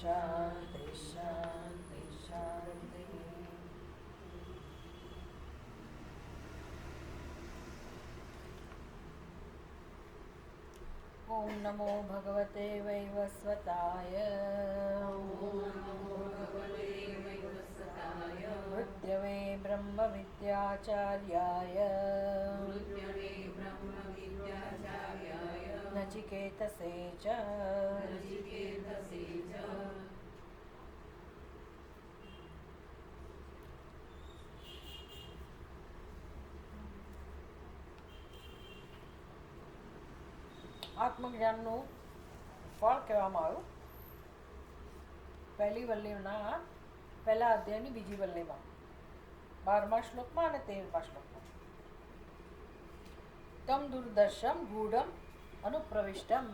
શાંતિ શાંતિ શાંતિ. ઓમ નમો ભગવતે વૈવસ્વતાય મૃત્યવે બ્રહ્મ વિદ્યાચાર્યાય નચિકેતસે ચ આત્મજ્ઞાનનું ફળ કહેવામાં આવ્યું પહેલી વલ્લીના પહેલા અધ્યાયની બીજી વલ્લીમાં 12મા શ્લોકમાં અને 13મા શ્લોકમાં. તમ દુર્દર્શમ ગૂઢમ અનુપ્રવિષ્ટમ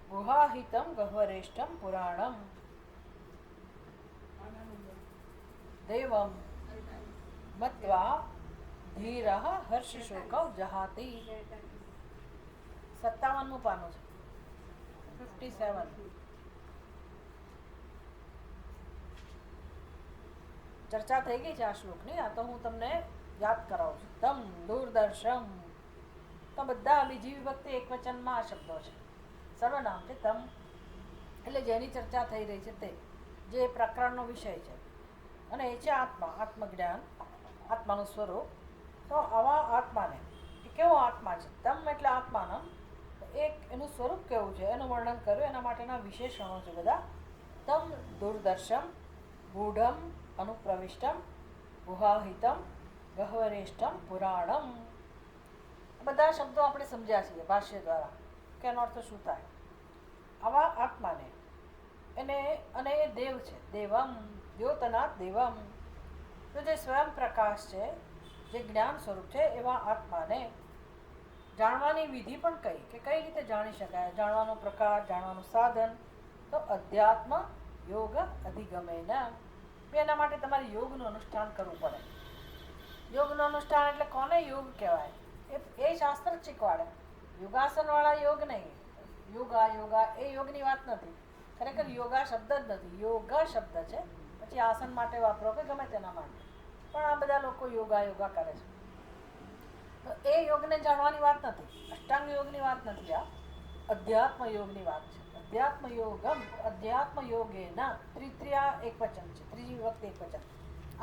ગુહાહિતમ ગહ્વરેષ્ઠમ પુરાણમ દેવમ મત્વા ધીરઃ હર્ષશોકૌ જહાતિ. 57મું પાનું છે, 57. ચર્ચા થઈ ગઈ છે આ શ્લોકની. આ તો હું તમને યાદ કરાવું છું. તમ દૂરદર્શમ, તો બધા બીજી વિભક્તિ એક વચનમાં આ શબ્દો છે. સર્વનામ છે તમ એટલે જેની ચર્ચા થઈ રહી છે તે, જે પ્રકરણનો વિષય છે, અને એ છે આત્મા, આત્મજ્ઞાન, આત્માનું સ્વરૂપ. તો આવા આત્માને, એ કેવો આત્મા છે? તમ એટલે આત્માનમ, એક એનું સ્વરૂપ કેવું છે એનું વર્ણન કર્યું. એના માટેના વિશેષણો છે બધા. તમ દૂરદર્શમ ગૂઢમ અનુપ્રવિષ્ટમ ગુહાહિતમ ગહ્વરેષ્ઠમ પુરાણમ. બધા શબ્દો આપણે સમજ્યા છીએ ભાષ્ય દ્વારા કે એનો અર્થ શું થાય. આવા આત્માને એને, અને એ દેવ છે, દેવમ દ્યોતનાથ દેવમ, તો જે સ્વયં પ્રકાશ છે, જે જ્ઞાન સ્વરૂપ છે, એવા આત્માને જાણવાની વિધિ પણ કઈ, કે કઈ રીતે જાણી શકાય, જાણવાનો પ્રકાર, જાણવાનું સાધન. તો અધ્યાત્મ યોગ અધિગમેન, એના માટે તમારે યોગનું અનુષ્ઠાન કરવું પડે. યોગનું અનુષ્ઠાન એટલે કોને યોગ કહેવાય એ શાસ્ત્ર જ શીખવાડે. યોગાસનવાળા યોગ નહીં. યોગા યોગા એ યોગની વાત નથી. ખરેખર યોગા શબ્દ જ નથી, યોગ શબ્દ છે. પછી આસન માટે વાપરો કે ગમે તેના માટે, પણ આ બધા લોકો યોગા યોગા કરે છે. તો એ યોગને જાણવાની વાત નથી, અષ્ટાંગ યોગની વાત નથી. આ અધ્યાત્મ યોગની વાત છે. અધ્યાત્મ યોગમ અધ્યાત્મ યોગેના, ત્રિત્રિયા એક વચન છે, ત્રીજી વિભક્તિ એક વચન.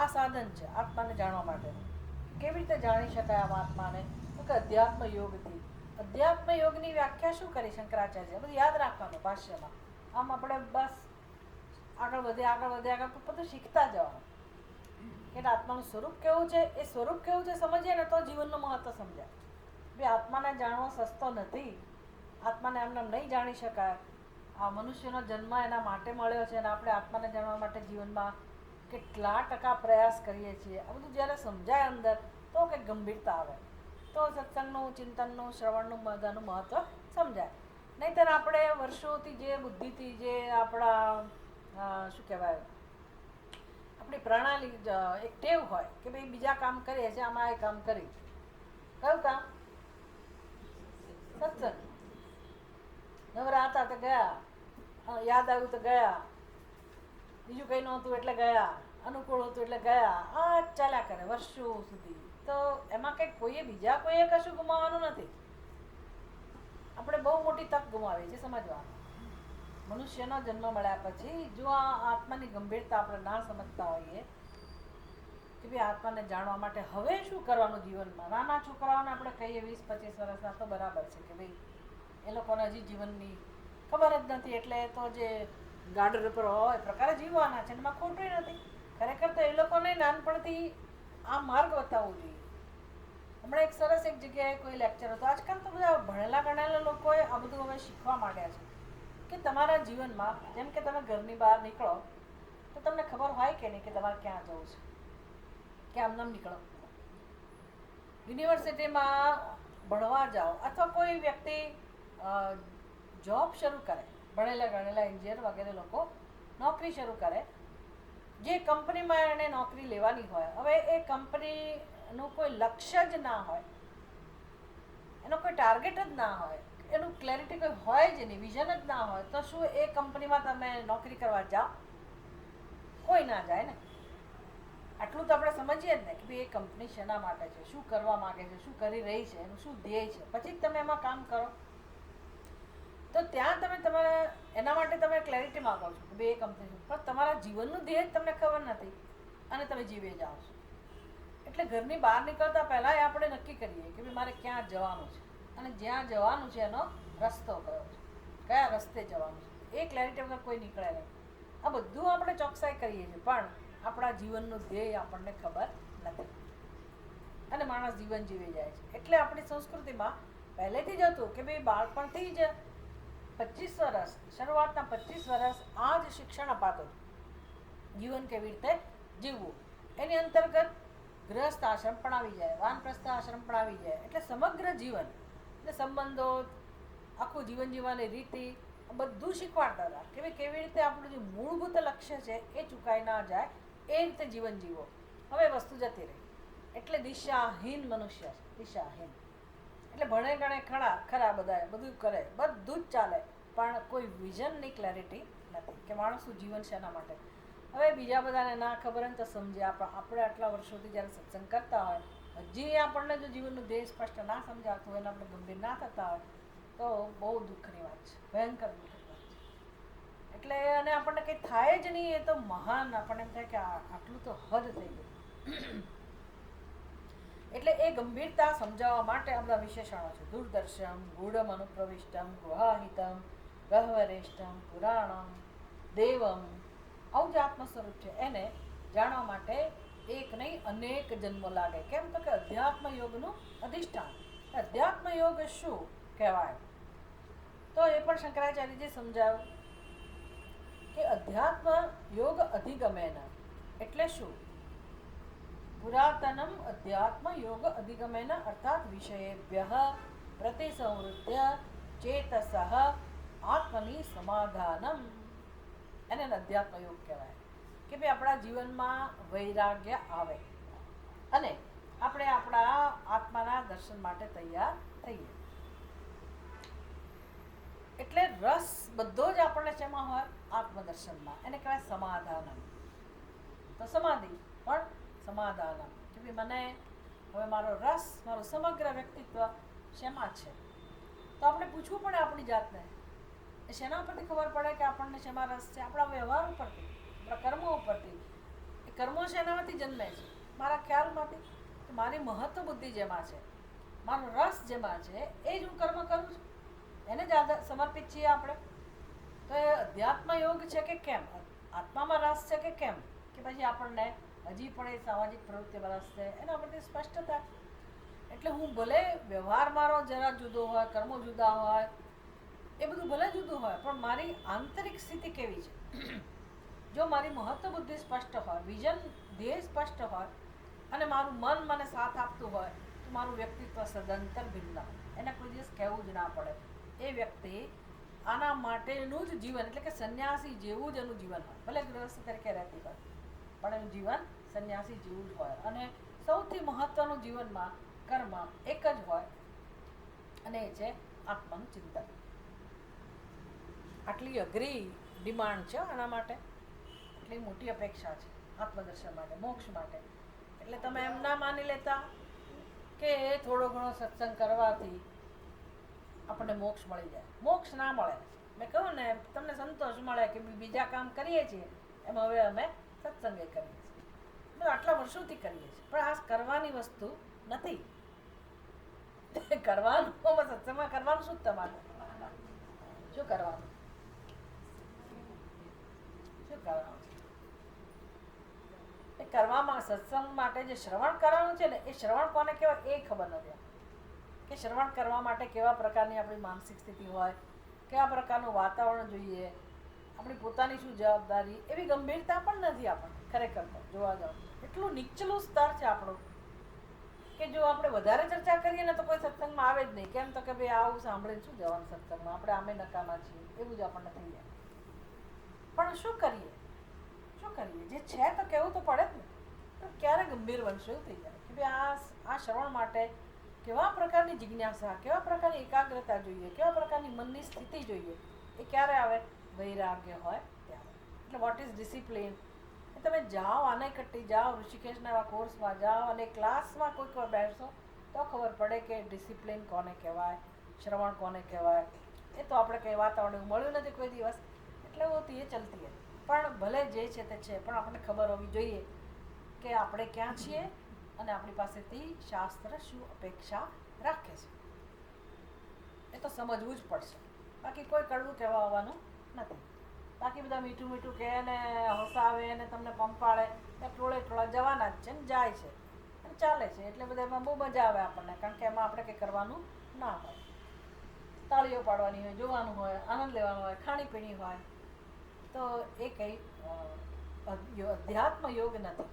આ સાધન છે આત્માને જાણવા માટેનું. કેવી રીતે જાણી શકાય આમ આત્માને? તો કે અધ્યાત્મ યોગથી. અધ્યાત્મ યોગની વ્યાખ્યા શું કરી શંકરાચાર્ય? બધું યાદ રાખવાનું ભાષ્યમાં. આમ આપણે બસ આગળ વધે બધું શીખતા જવાનું કે આત્માનું સ્વરૂપ કેવું છે, એ સ્વરૂપ કેવું છે સમજીએ ને તો જીવનનું મહત્વ સમજાય. ભાઈ આત્માને જાણવો સસ્તો નથી. આત્માને એમને નહીં જાણી શકાય. આ મનુષ્યનો જન્મ એના માટે મળ્યો છે અને આપણે આત્માને જાણવા માટે જીવનમાં કેટલા ટકા પ્રયાસ કરીએ છીએ. આ બધું જ્યારે સમજાય અંદર તો કંઈક ગંભીરતા આવે, તો સત્સંગનું, ચિંતનનું, શ્રવણનું બધાનું મહત્વ સમજાય. નહીંતર આપણે વર્ષોથી જે બુદ્ધિથી જે આપણા શું કહેવાય, આપણી પ્રણાલી એક ટેવ હોય કે ભાઈ બીજા કામ કરીએ છીએ, આમાં એ કામ કરી. કયું કામ? સત્સંગ. નવરા હતા તો ગયા, યાદ આવ્યું તો ગયા, બીજું કંઈ નહોતું એટલે ગયા, અનુકૂળ હતું એટલે ગયા. આ ચાલ્યા કરે વર્ષો સુધી. તો એમાં કંઈક બીજા કોઈએ કશું ગુમાવવાનું નથી. આપણે બહુ મોટી તક ગુમાવીએ છીએ સમજવાનું. મનુષ્યનો જન્મ મળ્યા પછી જો આ આત્માની ગંભીરતા આપણે ના સમજતા હોઈએ કે ભાઈ આત્માને જાણવા માટે હવે શું કરવાનું જીવનમાં. નાના છોકરાઓને આપણે કહીએ 20-25 વર્ષના તો બરાબર છે કે ભાઈ એ લોકોને હજી જીવનની ખબર જ નથી, એટલે તો જે ગાર્ડન પર હોય પ્રકારે જીવવાના છે, એમાં ખોટું નથી. ખરેખર તો એ લોકોને નાનપણથી આ માર્ગ બતાવવો જોઈએ. હમણાં એક સરસ એક જગ્યાએ કોઈ લેક્ચર હતો. આજકાલ તો બધા ભણેલા ગણેલા લોકોએ આ બધું હવે શીખવા માંડ્યા છે કે તમારા જીવનમાં જેમ કે તમે ઘરની બહાર નીકળો તો તમને ખબર હોય કે નહીં કે તમારે ક્યાં જવું છે, કે આમ નામ નીકળો. યુનિવર્સિટીમાં ભણવા જાઓ અથવા કોઈ વ્યક્તિ જોબ શરૂ કરે, ભણેલા ગણેલા એન્જિનિયર વગેરે લોકો નોકરી શરૂ કરે, જે કંપનીમાં એને નોકરી લેવાની હોય, હવે એ કંપનીનું કોઈ લક્ષ્ય જ ના હોય, એનો કોઈ ટાર્ગેટ જ ના હોય એનું ક્લેરિટી કોઈ હોય જ નહીં, વિઝન જ ના હોય, તો શું એ કંપનીમાં તમે નોકરી કરવા જાઓ? કોઈ ના જાય ને. આટલું તો આપણે સમજીએ જ ને કે ભાઈ એ કંપની શેના માટે છે, શું કરવા માગે છે, શું કરી રહી છે, એનું શું ધ્યેય છે, પછી જ તમે એમાં કામ કરો. તો ત્યાં તમે તમારા એના માટે તમે ક્લેરિટી માગો છો કે ભાઈ એ કંપની છે, પણ તમારા જીવનનું ધ્યેય જ તમને ખબર નથી અને તમે જીવે જાઓ છો. એટલે ઘરની બહાર નીકળતા પહેલાં આપણે નક્કી કરીએ કે ભાઈ મારે ક્યાં જવાનું છે અને જ્યાં જવાનું છે એનો રસ્તો કયો છે, કયા રસ્તે જવાનું છે, એ ક્લેરિટી વગર કોઈ નીકળે નહીં. આ બધું આપણે ચોકસાઈ કરીએ છીએ, પણ આપણા જીવનનું ધ્યેય આપણને ખબર નથી અને માણસ જીવન જીવી જાય છે. એટલે આપણી સંસ્કૃતિમાં પહેલેથી જ હતું કે ભાઈ બાળપણથી જ 25 વર્ષ, શરૂઆતના 25 વર્ષ આ જ શિક્ષણ અપાતું જીવન કેવી રીતે જીવવું. એની અંતર્ગત ગૃહસ્થ આશ્રમ પણ આવી જાય, વાનપ્રસ્થ આશ્રમ પણ આવી જાય. એટલે સમગ્ર જીવન એટલે સંબંધો, આખું જીવન જીવવાની રીતિ બધું શીખવાડતા હતા કે ભાઈ કેવી રીતે આપણું જે મૂળભૂત લક્ષ્ય છે એ ચૂકાઈ ના જાય, એ રીતે જીવન જીવો. હવે વસ્તુ જતી રહી એટલે દિશાહીન મનુષ્ય છે, દિશાહીન. એટલે ભણે ગણે ખરા બધા બધું કરે, બધું જ ચાલે, પણ કોઈ વિઝનની ક્લેરિટી નથી કે માણસનું જીવન શેના માટે. હવે બીજા બધાને ના ખબર હોય ને તો સમજે. આપણે આટલા વર્ષોથી જ્યારે સત્સંગ કરતા હોય, હજી આપણને જો જીવનનું ધ્યેય સ્પષ્ટ ના સમજાતું હોય ને આપણે ગંભીર ના થતા હોય તો બહુ દુઃખની વાત છે, ભયંકર દુઃખની વાત છે. એટલે અને આપણને કંઈ થાય જ નહીં, એ તો મહાન. આપણને એમ થાય કે આટલું તો હદ થઈ ગયું. એટલે એ ગંભીરતા સમજાવવા માટે આ બધા વિશેષણો છે. દૂરદર્શમ, ગૂઢમ અનુપ્રવિષ્ટમ, ગુહાહિતમ, ગહ્વરેષ્ઠમ, પુરાણમ, દેવમ, આવું જે આત્મ સ્વરૂપ છે એને જાણવા માટે એક નહીં અનેક જન્મો લાગે. કેમ તો કે અધ્યાત્મ યોગનું અધિષ્ઠાન. અધ્યાત્મ યોગ શું કહેવાય? તો એ પણ શંકરાચાર્યજી સમજાવ્યું કે અધ્યાત્મ યોગ અધિગમેન એટલે શું? પુરાતનમ અધ્યાત્મ યોગ અધિગમેન અર્થાત વિષયેભ્યઃ પ્રતિસંવૃત્ય ચેતસઃ આત્મની સમાધાનમ, એને અધ્યાત્મ યોગ કહેવાય. કે ભાઈ આપણા જીવનમાં વૈરાગ્ય આવે અને આપણે આપણા આત્માના દર્શન માટે તૈયાર થઈએ. એટલે રસ બધો જ આપણને શેમાં હોય? આત્મદર્શનમાં. એને કહેવાય સમાધાનમ. તો સમાધિ પણ સમાધાનમ કે ભાઈ મને હવે મારો રસ, મારું સમગ્ર વ્યક્તિત્વ શેમાં છે? તો આપણે પૂછવું પડે આપણી જાતને. એ શેના ઉપરથી ખબર પડે કે આપણને શેમાં રસ છે? આપણા વ્યવહાર ઉપરથી, આપણા કર્મો ઉપરથી. એ કર્મો શેનામાંથી જન્મે છે? મારા ખ્યાલમાંથી. તો મારી મહત્વ બુદ્ધિ જેમાં છે, મારો રસ જેમાં છે, એ જ હું કર્મ કરું છું, એને જ સમર્પિત છીએ આપણે. તો એ અધ્યાત્મ યોગ છે કે કેમ? આત્મામાં રસ છે કે કેમ? કે પછી આપણને હજી પણ એ સામાજિક પ્રવૃત્તિમાં રસ છે, એના પરથી સ્પષ્ટતા. એટલે હું ભલે વ્યવહાર મારો જરા જુદો હોય, કર્મો જુદા હોય, એ બધું ભલે જુદું હોય, પણ મારી આંતરિક સ્થિતિ કેવી છે? જો મારી મહત્વ બુદ્ધિ સ્પષ્ટ હોય, વિઝન ધ્યેય સ્પષ્ટ હોય અને મારું મન મને સાથ આપતું હોય તો મારું વ્યક્તિત્વ સદંતર ભિન્ન. એને કોઈ દિવસ કહેવું જ ના પડે એ વ્યક્તિ આના માટેનું જ જીવન, એટલે કે સંન્યાસી જેવું જ એનું જીવન હોય. ભલે ગૃહસ્થ તરીકે રહેતી હોય પણ એનું જીવન સંન્યાસી જેવું જ હોય. અને સૌથી મહત્વનું જીવનમાં કર્મ એક જ હોય અને એ છે આત્માનું ચિંતન. આટલી અઘરી ડિમાન્ડ છે આના માટે, એટલી મોટી અપેક્ષા છે આત્મદર્શન માટે, મોક્ષ માટે. એટલે તમે એમ ના માની લેતા કે થોડો ઘણો સત્સંગ કરવાથી આપણને મોક્ષ મળી જાય. મોક્ષ ના મળે. મેં કહ્યું ને, તમને સંતોષ મળે કે બીજા કામ કરીએ છીએ એમ હવે અમે સત્સંગે કરીએ છીએ, આટલા વર્ષોથી કરીએ છીએ, પણ આ કરવાની વસ્તુ નથી. કરવાનું સત્સંગમાં કરવાનું શું? તમારે શું કરવાનું? શું કરવાનું? એ કરવામાં સત્સંગ માટે જે શ્રવણ કરવાનું છે ને, એ શ્રવણ કોને કહેવાય એ ખબર નથી. કે શ્રવણ કરવા માટે કેવા પ્રકારની આપણી માનસિક સ્થિતિ હોય, કેવા પ્રકારનું વાતાવરણ જોઈએ, આપણી પોતાની શું જવાબદારી, એવી ગંભીરતા પણ નથી આપણને ખરેખર જોવા જાવ. એટલું નીચલું સ્તર છે આપણું કે જો આપણે વધારે ચર્ચા કરીએ ને તો કોઈ સત્સંગમાં આવે જ નહીં. કેમ તો કે ભાઈ આવું સાંભળીને શું જવાનું સત્સંગમાં, આપણે આમે નકામા છીએ, એવું જ આપણને થઈ જાય. પણ શું કરીએ? શું કરીએ? જે છે તો કહેવું તો પડે જ ને. તો ક્યારે ગંભીર બનશે એવું થઈ જાય કે ભાઈ આ શ્રવણ માટે કેવા પ્રકારની જિજ્ઞાસા, કેવા પ્રકારની એકાગ્રતા જોઈએ, કેવા પ્રકારની મનની સ્થિતિ જોઈએ, એ ક્યારે આવે? વૈરાગ્ય હોય ત્યારે. એટલે વોટ ઇઝ ડિસિપ્લિન? એ તમે જાઓ, આને કટ્ટી જાઓ, ઋષિકેશના એવા કોર્સમાં જાઓ અને ક્લાસમાં કોઈક વાર બેસો તો ખબર પડે કે ડિસિપ્લિન કોને કહેવાય, શ્રવણ કોને કહેવાય. એ તો આપણે કંઈ વાતાવરણ મળ્યું નથી કોઈ દિવસ, એટલે હોતી એ ચલતી હોય. પણ ભલે જે છે તે છે, પણ આપણને ખબર હોવી જોઈએ કે આપણે ક્યાં છીએ અને આપણી પાસેથી શાસ્ત્ર શું અપેક્ષા રાખે છે. એ તો સમજવું જ પડશે. બાકી કોઈ કડવું કહેવા આવવાનું નથી. બાકી બધા મીઠું મીઠું કહે ને હસાવે ને તમને પંપાળે, એ ટોળે ટોળા જવાના જ છે ને જાય છે અને ચાલે છે. એટલે બધા એમાં બહુ મજા આવે આપણને, કારણ કે એમાં આપણે કંઈ કરવાનું ના હોય. તાળીઓ પાડવાની હોય, જોવાનું હોય, આનંદ લેવાનો હોય, ખાણીપીણી હોય. તો એ કંઈ અધ્યાત્મ યોગ નથી.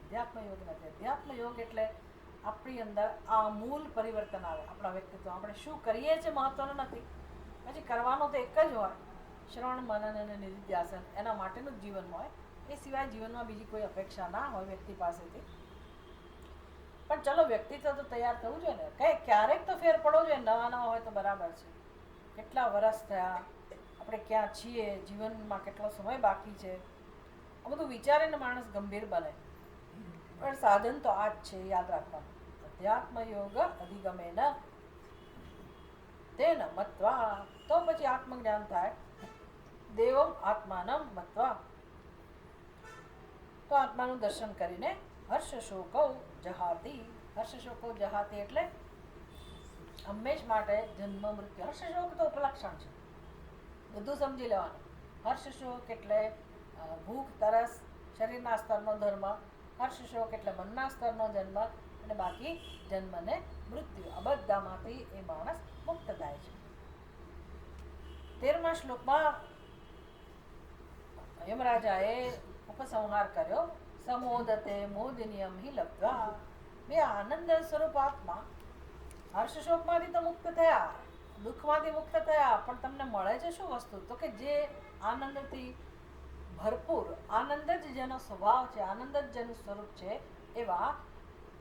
અધ્યાત્મ યોગ નથી. અધ્યાત્મ યોગ એટલે આપણી અંદર આમૂલ પરિવર્તન આવે આપણા વ્યક્તિત્વ. આપણે શું કરીએ છીએ મહત્વનું નથી, પછી કરવાનું તો એક જ હોય, શ્રવણ મનન અને નિધિધ્યાસન. એના માટેનું જ જીવન હોય. એ સિવાય જીવનમાં બીજી કોઈ અપેક્ષા ના હોય વ્યક્તિ પાસેથી. પણ ચલો, વ્યક્તિત્વ તો તૈયાર થવું જોઈએ ને. ક્યારેક તો ફેર પડવો જોઈએ. નવા નવા હોય તો બરાબર છે. કેટલા વર્ષ થયા, આપણે ક્યાં છીએ, જીવનમાં કેટલો સમય બાકી છે, આ બધું વિચારીને માણસ ગંભીર બને. પણ સાધન તો આ જ છે, યાદ રાખવાનું. અધ્યાત્મ યોગ અધિગમેન તેન મત્વા, તો પછી આત્મજ્ઞાન થાય. દેવમ આત્માનમ મત્વા, તો આત્માનું દર્શન કરીને હર્ષ શોકૌ જહાતી. હર્ષ શોકૌ જહાતી એટલે હંમેશ માટે જન્મ મૃત્યુ. હર્ષ શોક તો ઉપલક્ષણ છે, બધું સમજી લેવાનું. હર્ષ શોક એટલે ભૂખ તરસ, શરીરના સ્તરનો ધર્મ. હર્ષ શોક એટલે મનના સ્તરનો જન્મ. અને બાકી જન્મ ને મૃત્યુ, આ બધામાંથી એ માણસ મુક્ત થાય છે. 13મા શ્લોકમાં યમરાજાએ ઉપસંહાર કર્યો. સમોદતે મોદિનિયમ હિ લબ્ધ્વા. બે આનંદ સ્વરૂપ આત્મા હર્ષશોકમાંથી તો મુક્ત થયા, દુઃખમાંથી મુક્ત થયા, પણ તમને મળે છે શું વસ્તુ? તો કે જે આનંદથી ભરપૂર, આનંદ જ જેનો સ્વભાવ છે, આનંદ જ જેનું સ્વરૂપ છે, એવા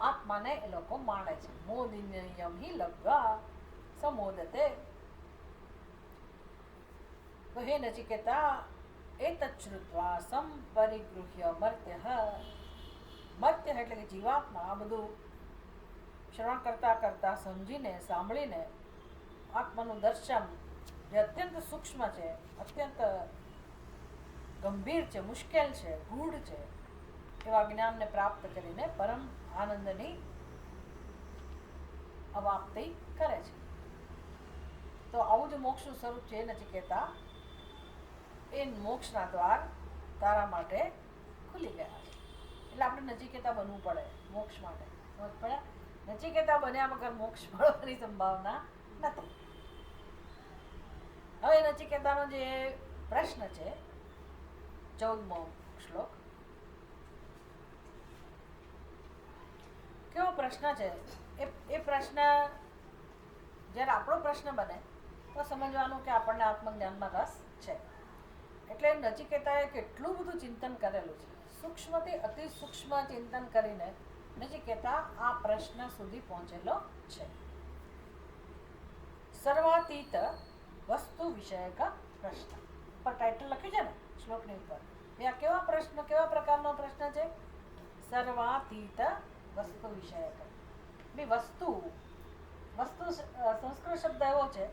આત્માને એ લોકો માણે છે. મોદિનિયમ હિ લબ્ધ્વા સમોદતે. તો હે નચિકેતા, એતત શ્રુત્વા સંપરિગૃહ્ય મર્ત્ય. મર્ત્ય એટલે કે જીવાત્મા આ બધું શ્રવણ કરતા કરતા, સમજીને, સાંભળીને આત્માનું દર્શન, જે અત્યંત સૂક્ષ્મ છે, અત્યંત ગંભીર છે, મુશ્કેલ છે, ગૂઢ છે, એવા જ્ઞાનને પ્રાપ્ત કરીને પરમ આનંદની અવાપ્તિ કરે છે. તો આવું જ મોક્ષનું સ્વરૂપ છે નચિકેતા. એ મોક્ષના દ્વાર તારા માટે ખુલી ગયા છે. એટલે આપણે નચિકેતા બનવું પડે મોક્ષ માટે. સમજ પડ્યા? નચિકેતા બન્યા વગર મોક્ષ મળવાની સંભાવના નથી. હવે નચિકેતાનો જે પ્રશ્ન છે, 14મો શ્લોક, કેવો પ્રશ્ન છે? એ પ્રશ્ન જ્યારે આપણો પ્રશ્ન બને તો સમજવાનું કે આપણને આત્મજ્ઞાનમાં રસ છે. એટલે નચિકેતાએ કેટલું બધું ચિંતન કરેલું છે. સૂક્ષ્મથી અતિ સૂક્ષ્મ ચિંતન કરીને નચિકેતા આ પ્રશ્ન સુધી પહોંચેલો છે. સર્વાતીત વસ્તુ વિષયક પ્રશ્ન પર ટાઇટલ લખ્યું છે ને શ્લોકની ઉપર. આ કેવા પ્રશ્ન, કેવા પ્રકારનો પ્રશ્ન છે? સર્વાતીત વસ્તુ વિષયક. બી વસ્તુ, વસ્તુ સંસ્કૃત શબ્દ એવો છે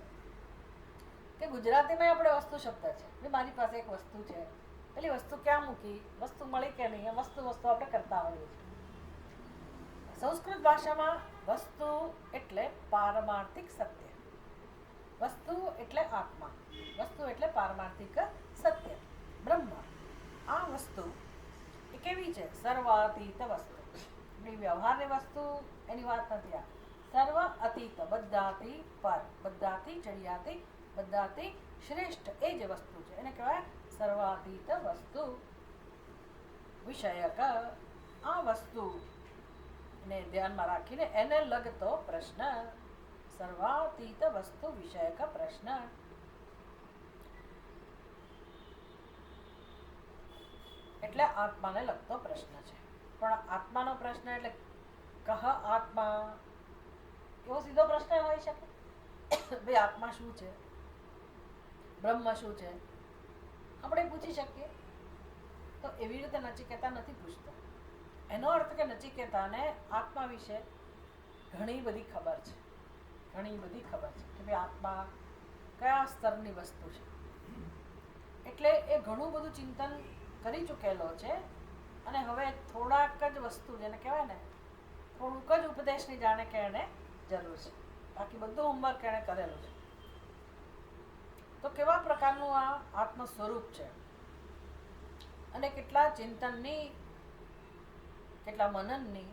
કે ગુજરાતીમાં આપણે વસ્તુ શબ્દ છે. મારી પાસે એક વસ્તુ છે, પેલી વસ્તુ ક્યાં મૂકી, વસ્તુ મળી કે નહીં, વસ્તુ આપણે કરતા હોઈએ છીએ. સંસ્કૃત ભાષામાં વસ્તુ એટલે પારમાર્થિક સત્ય. વસ્તુ એટલે આત્મા, વસ્તુ એટલે પારમાર્થિક સત્ય, બ્રહ્મ. આ વસ્તુ એ કેવી છે? સર્વાતીત વસ્તુ. વ્યવહારની વસ્તુ એની વાત નથી આ. સર્વ અતીત, બધાથી પર, બધાથી ચડિયાતી, બધાથી શ્રેષ્ઠ એ જે વસ્તુ છે એને કહેવાય સર્વાતીત વસ્તુ વિષયક. આ વસ્તુને ધ્યાનમાં રાખીને એને લગતો પ્રશ્ન, સર્વાતીત વસ્તુ વિષયક પ્રશ્ન. એટલે આત્માને લગતો પ્રશ્ન છે. પણ આત્માનો પ્રશ્ન એટલે કહ આત્મા, એવો સીધો પ્રશ્ન હોઈ શકે? ભાઈ આત્મા શું છે, બ્રહ્મ શું છે, આપણે પૂછી શકીએ. તો એવી રીતે નચિકેતા નથી પૂછતો. એનો અર્થ કે નચિકેતાને આત્મા વિશે ઘણી બધી ખબર છે, ઘણી બધી ખબર છે કે ભાઈ આત્મા કયા સ્તરની વસ્તુ છે. એટલે એ ઘણું બધું ચિંતન કરી ચૂકેલો છે અને હવે થોડાક જ વસ્તુ જેને કહેવાય ને થોડુંક જ ઉપદેશની જાણે કે એને જરૂર છે, બાકી બધું હોમવર્ક એણે કરેલું છે. તો કેવા પ્રકારનું આ આત્મ સ્વરૂપ છે અને કેટલા ચિંતનની, કેટલા મનનની,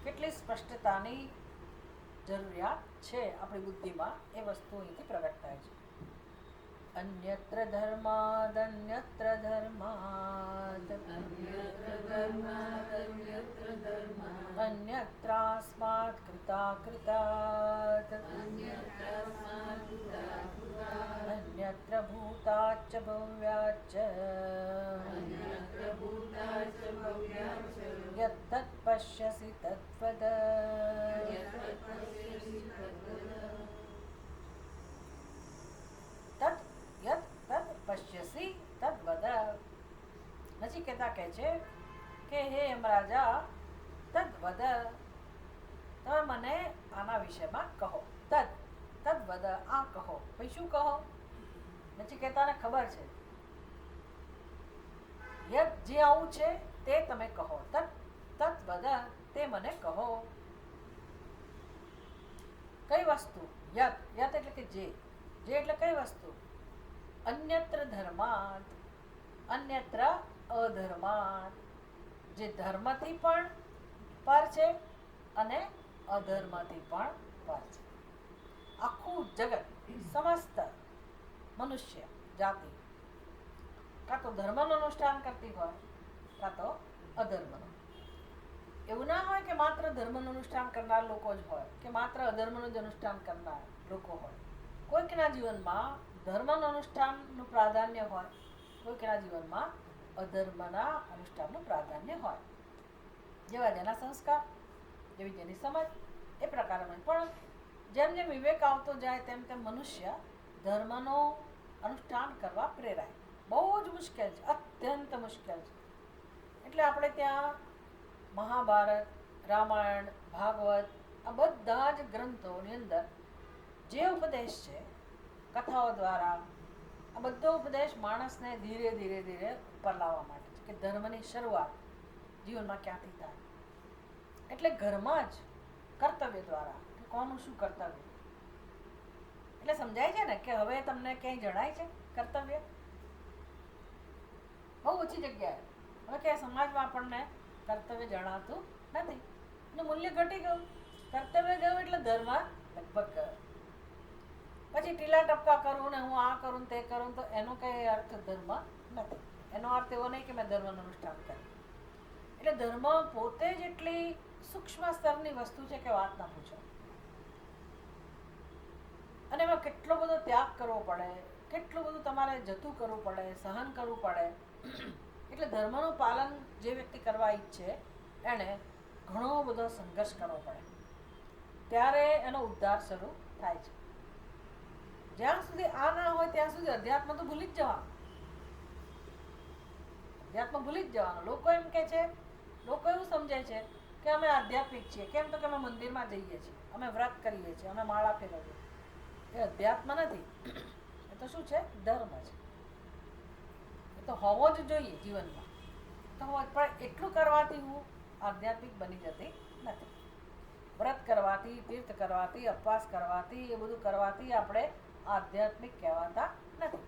કેટલી સ્પષ્ટતાની જરૂરિયાત છે આપણી બુદ્ધિમાં, એ વસ્તુ અહીંથી પ્રગટ થાય છે. અન્યત્ર ધર્માદ અન્યત્ર ધર્માદ અન્યત્રાસ્માત કૃતા કૃતાત અન્યત્ર ભૂતાચ્ચ ભવ્યાચ્ચ યત્તત્ પશ્યસી તત્વદ. પશ્યસી તદ્વદ. નચિકેતા કહે છે કે હે યમરાજા, તદ્વદ, તમે મને આના વિષયમાં કહો. તદ્વદ, આ કહો. ભાઈ શું કહો? નચિકેતાને ખબર છે યદ, જે આવું છે તે તમે કહો. તદ્વદ, તે મને કહો. કઈ વસ્તુ? યત, યત એટલે કે જે એટલે કઈ વસ્તુ? અન્યત્ર ધર્માત, અન્યત્ર અધર્માત, જે ધર્મથી પણ પર છે અને અધર્મથી પણ પર છે. આખું જગત, સમસ્ત મનુષ્ય જાતિ કાં તો ધર્મનું અનુષ્ઠાન કરતી હોય કાં તો અધર્મનું. એવું ના હોય કે માત્ર ધર્મનું અનુષ્ઠાન કરનાર લોકો જ હોય કે માત્ર અધર્મનું જ અનુષ્ઠાન કરનાર લોકો હોય. કોઈકના જીવનમાં ધર્મનું અનુષ્ઠાનનું પ્રાધાન્ય હોય, કોઈકના જીવનમાં અધર્મના અનુષ્ઠાનનું પ્રાધાન્ય હોય. જેવા જેના સંસ્કાર, જેવી જેની સમજ, એ પ્રકારનું. પણ જેમ જેમ વિવેક આવતો જાય તેમ તેમ મનુષ્ય ધર્મનું અનુષ્ઠાન કરવા પ્રેરાય. બહુ જ મુશ્કેલ છે, અત્યંત મુશ્કેલ છે. એટલે આપણે ત્યાં મહાભારત, રામાયણ, ભાગવત, આ બધા જ ગ્રંથોની અંદર જે ઉપદેશ છે કથાઓ દ્વારા, આ બધો ઉપદેશ માણસને ધીરે ધીરે ધીરે ઉપર લાવવા માટે છે કે ધર્મની શરૂઆત જીવનમાં ક્યાંથી થાય. એટલે ઘરમાં જ કર્તવ્ય દ્વારા કોનું શું કર્તવ્ય, એટલે સમજાય છે ને કે હવે તમને ક્યાંય જણાય છે કર્તવ્ય? બહુ ઓછી જગ્યાએ. હવે કે સમાજમાં આપણને કર્તવ્ય જણાતું નથી, એનું મૂલ્ય ઘટી ગયું. કર્તવ્ય ગયું એટલે ધર્મ લગભગ ગયો. પછી ટીલા ટપકા કરું ને હું આ કરું તે કરું, તો એનો કઈ અર્થ ધર્મ નથી. એનો અર્થ એવો નહીં કે મેં ધર્મનું અનુષ્ઠાન કર્યું. એટલે ધર્મ પોતે જ એટલી સૂક્ષ્મ સ્તરની વસ્તુ છે કે વાત ના પૂછો. અને એમાં કેટલો બધો ત્યાગ કરવો પડે, કેટલું બધું તમારે જતું કરવું પડે, સહન કરવું પડે. એટલે ધર્મનું પાલન જે વ્યક્તિ કરવા ઈચ્છે એણે ઘણો બધો સંઘર્ષ કરવો પડે, ત્યારે એનો ઉદ્ધાર શરૂ થાય છે. જ્યાં સુધી આ ના હોય ત્યાં સુધી અધ્યાત્મ તો ભૂલી જ જવાનું. અધ્યાત્મ ભૂલી જ જવાનું. લોકો એમ કે છે, લોકો એવું સમજે છે કે અમે આધ્યાત્મિક છીએ. કેમ? તો કે અમે મંદિરમાં જઈએ છીએ, અમે વ્રત કરીએ છીએ, અમે માળા ફેરવીએ. એ અધ્યાત્મ નથી, એ તો શું છે? ધર્મ છે. એ તો હોવો જ જોઈએ જીવનમાં. તો પણ એટલું કરવાથી હું આધ્યાત્મિક બની જતી નથી. વ્રત કરવાથી, તીર્થ કરવાથી, ઉપવાસ કરવાથી, એ બધું કરવાથી આપણે આધ્યાત્મિક કહેવાતા નથી.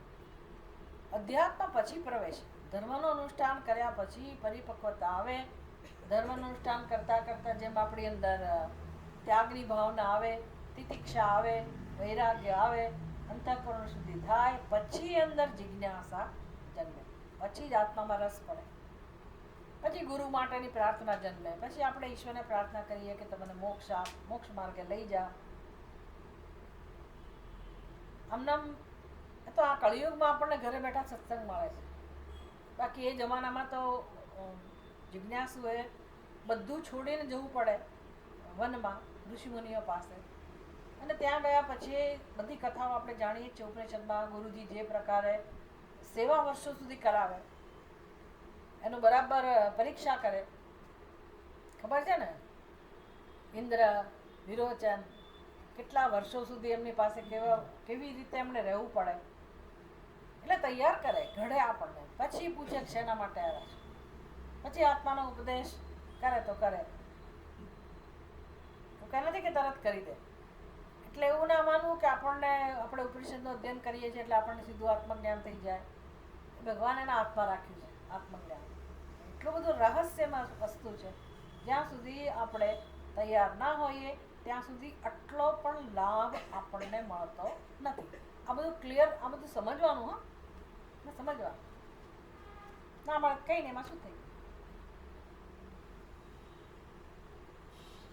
અધ્યાત્મ પછી પ્રવેશ. ધર્મનું અનુષ્ઠાન કર્યા પછી પરિપક્વતા આવે. ધર્મનું અનુષ્ઠાન કરતાં કરતાં જેમ આપણી અંદર ત્યાગની ભાવના આવે, તિતિક્ષા આવે, વૈરાગ્ય આવે, અંતઃકરણ શુદ્ધિ થાય, પછી અંદર જિજ્ઞાસા જન્મે, પછી જ આત્મામાં રસ પડે, પછી ગુરુ માટેની પ્રાર્થના જન્મે, પછી આપણે ઈશ્વરને પ્રાર્થના કરીએ કે તમને મોક્ષ આપ, મોક્ષ માર્ગે લઈ જા. આમનામ તો આ કળિયુગમાં આપણને ઘરે બેઠા સત્સંગ મળે છે. બાકી એ જમાનામાં તો જિજ્ઞાસુએ બધું છોડીને જવું પડે વનમાં, ઋષિમુનિઓ પાસે. અને ત્યાં ગયા પછી બધી કથાઓ આપણે જાણીએ છીએ ઉપનિષદમાં. ગુરુજી જે પ્રકારે સેવા વર્ષો સુધી કરાવે, એનું બરાબર પરીક્ષા કરે. ખબર છે ને, ઇન્દ્ર, વિરોચન, કેટલા વર્ષો સુધી એમની પાસે કેવી રીતે એમને રહેવું પડે, એટલે તૈયાર કરે, ઘડે આપણને. પછી પૂછે કે શેના માટે આવ્યા છે. પછી આત્માનો ઉપદેશ કરે તો કરે, કે નથી કે તરત કરી દે. એટલે એવું ના માનવું કે આપણે ઉપનિષદનું અધ્યયન કરીએ છીએ એટલે આપણને સીધું આત્મજ્ઞાન થઈ જાય. ભગવાન એના હાથમાં રાખ્યું છે આત્મજ્ઞાન. એટલું બધું રહસ્યમાં વસ્તુ છે. જ્યાં સુધી આપણે તૈયાર ના હોઈએ ત્યાં સુધી આટલો પણ લાભ આપણને મળતો નથી. આ બધું ક્લિયર, આ બધું સમજવાનું. હા, સમજવાનું ના મળે કઈ નહીં. એમાં શું થઈ ગયું?